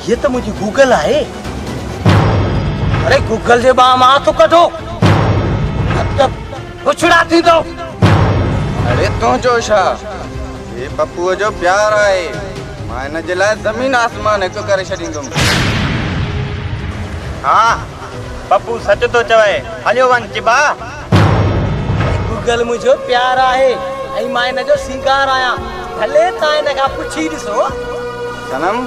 ये तो मुझे गूगल है। अरे गूगल जे बा मां तो कढो पुछड़ा थी तो। अरे तू जो छा ये पप्पू जो प्यार है मां इन जे लाइ ज़मीन आसमान हिकु करे छॾींदुमि। हाँ पप्पू सच तो चवे हलियो वन चिबा। गूगल मुझो प्यार है ऐं मां इन जो सिंगार आया भले ता इन का पुछी दिसो। सनम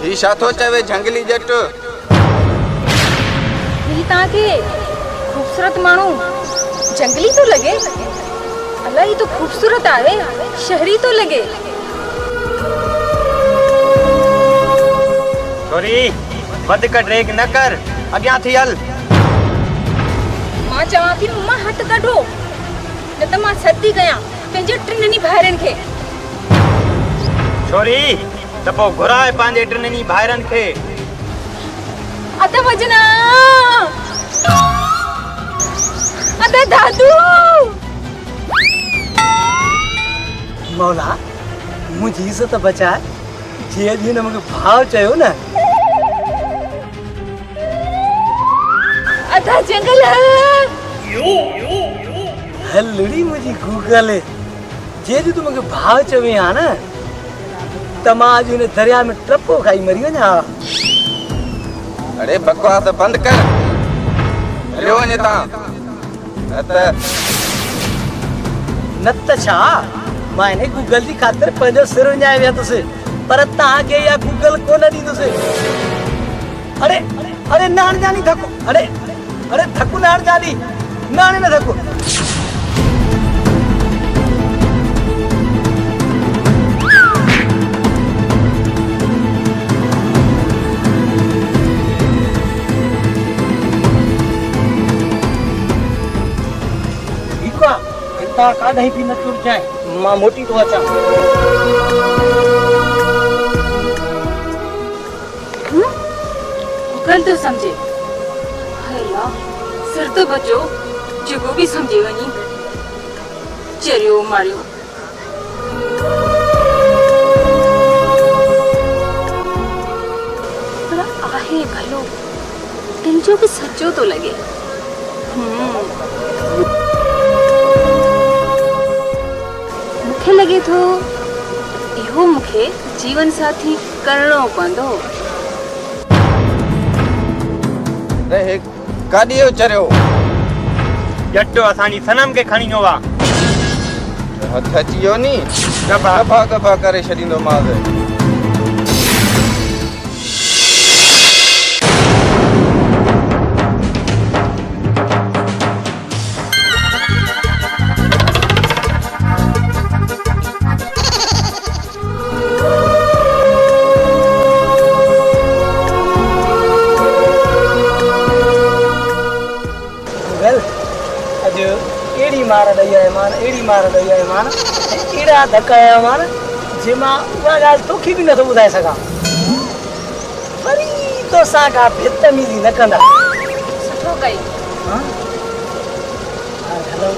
ही छा थो चवे झंगली जट। ही ताके खूबसूरत मानू जंगली तो लगे अल्लाह ही तो खूबसूरत आवे शहरी तो लगे। छोरी बद का ड्रेक न कर अग्या थी हल। मां चवा थी मां हथ कढो न त मां सदी गया पंहिंजे टिननी भाइरनि खे। छोरी त पोइ घुराए पंहिंजे टिननी भाइरनि खे। अद वजना अद दादू। मौला मुझी इज्जत बचाए जे जी ने मुझे भाव चयो न। अदा जंगल हलड़ी मुझी गूगल जे जी तू मुझे भाव चवे आ न तमाज ने दरिया में टप्पो खाई मरी वञा। अरे बकवास बंद कर हलियो वञे ता नत छा माने गूगल जी खातिर पंहिंजो सिर विञाए वियतुसि पर तव्हांखे या गूगल कोन ॾींदुसि। अरे अरे नान जानी धको अरे अरे धको नान जानी नाने न धको। इतना का नहीं भी न टूट जाए मां मोटी तो अच्छा। गल तो समझे हला सिर तो बचो जगो भी समझे वनी चरियो मारियो। पर आहे भलो दिल जो भी सच्चो तो लगे। मुखे लगे थो इहो मुखे जीवन साथी करणो पवंदो। रे काॾियो चरियो जट्टो असांजी सनम खे खणी वियो आहे। हथ अची वियो नी गफा गफा करे छॾींदो मां। एड़ी मार दई है मान एड़ा धक्का है मान जेमा उहा गाल तोखी भी न तो बुधाए सका। वरी तो सा का बदतमीजी न कंदा। सुठो कई। हां हेलो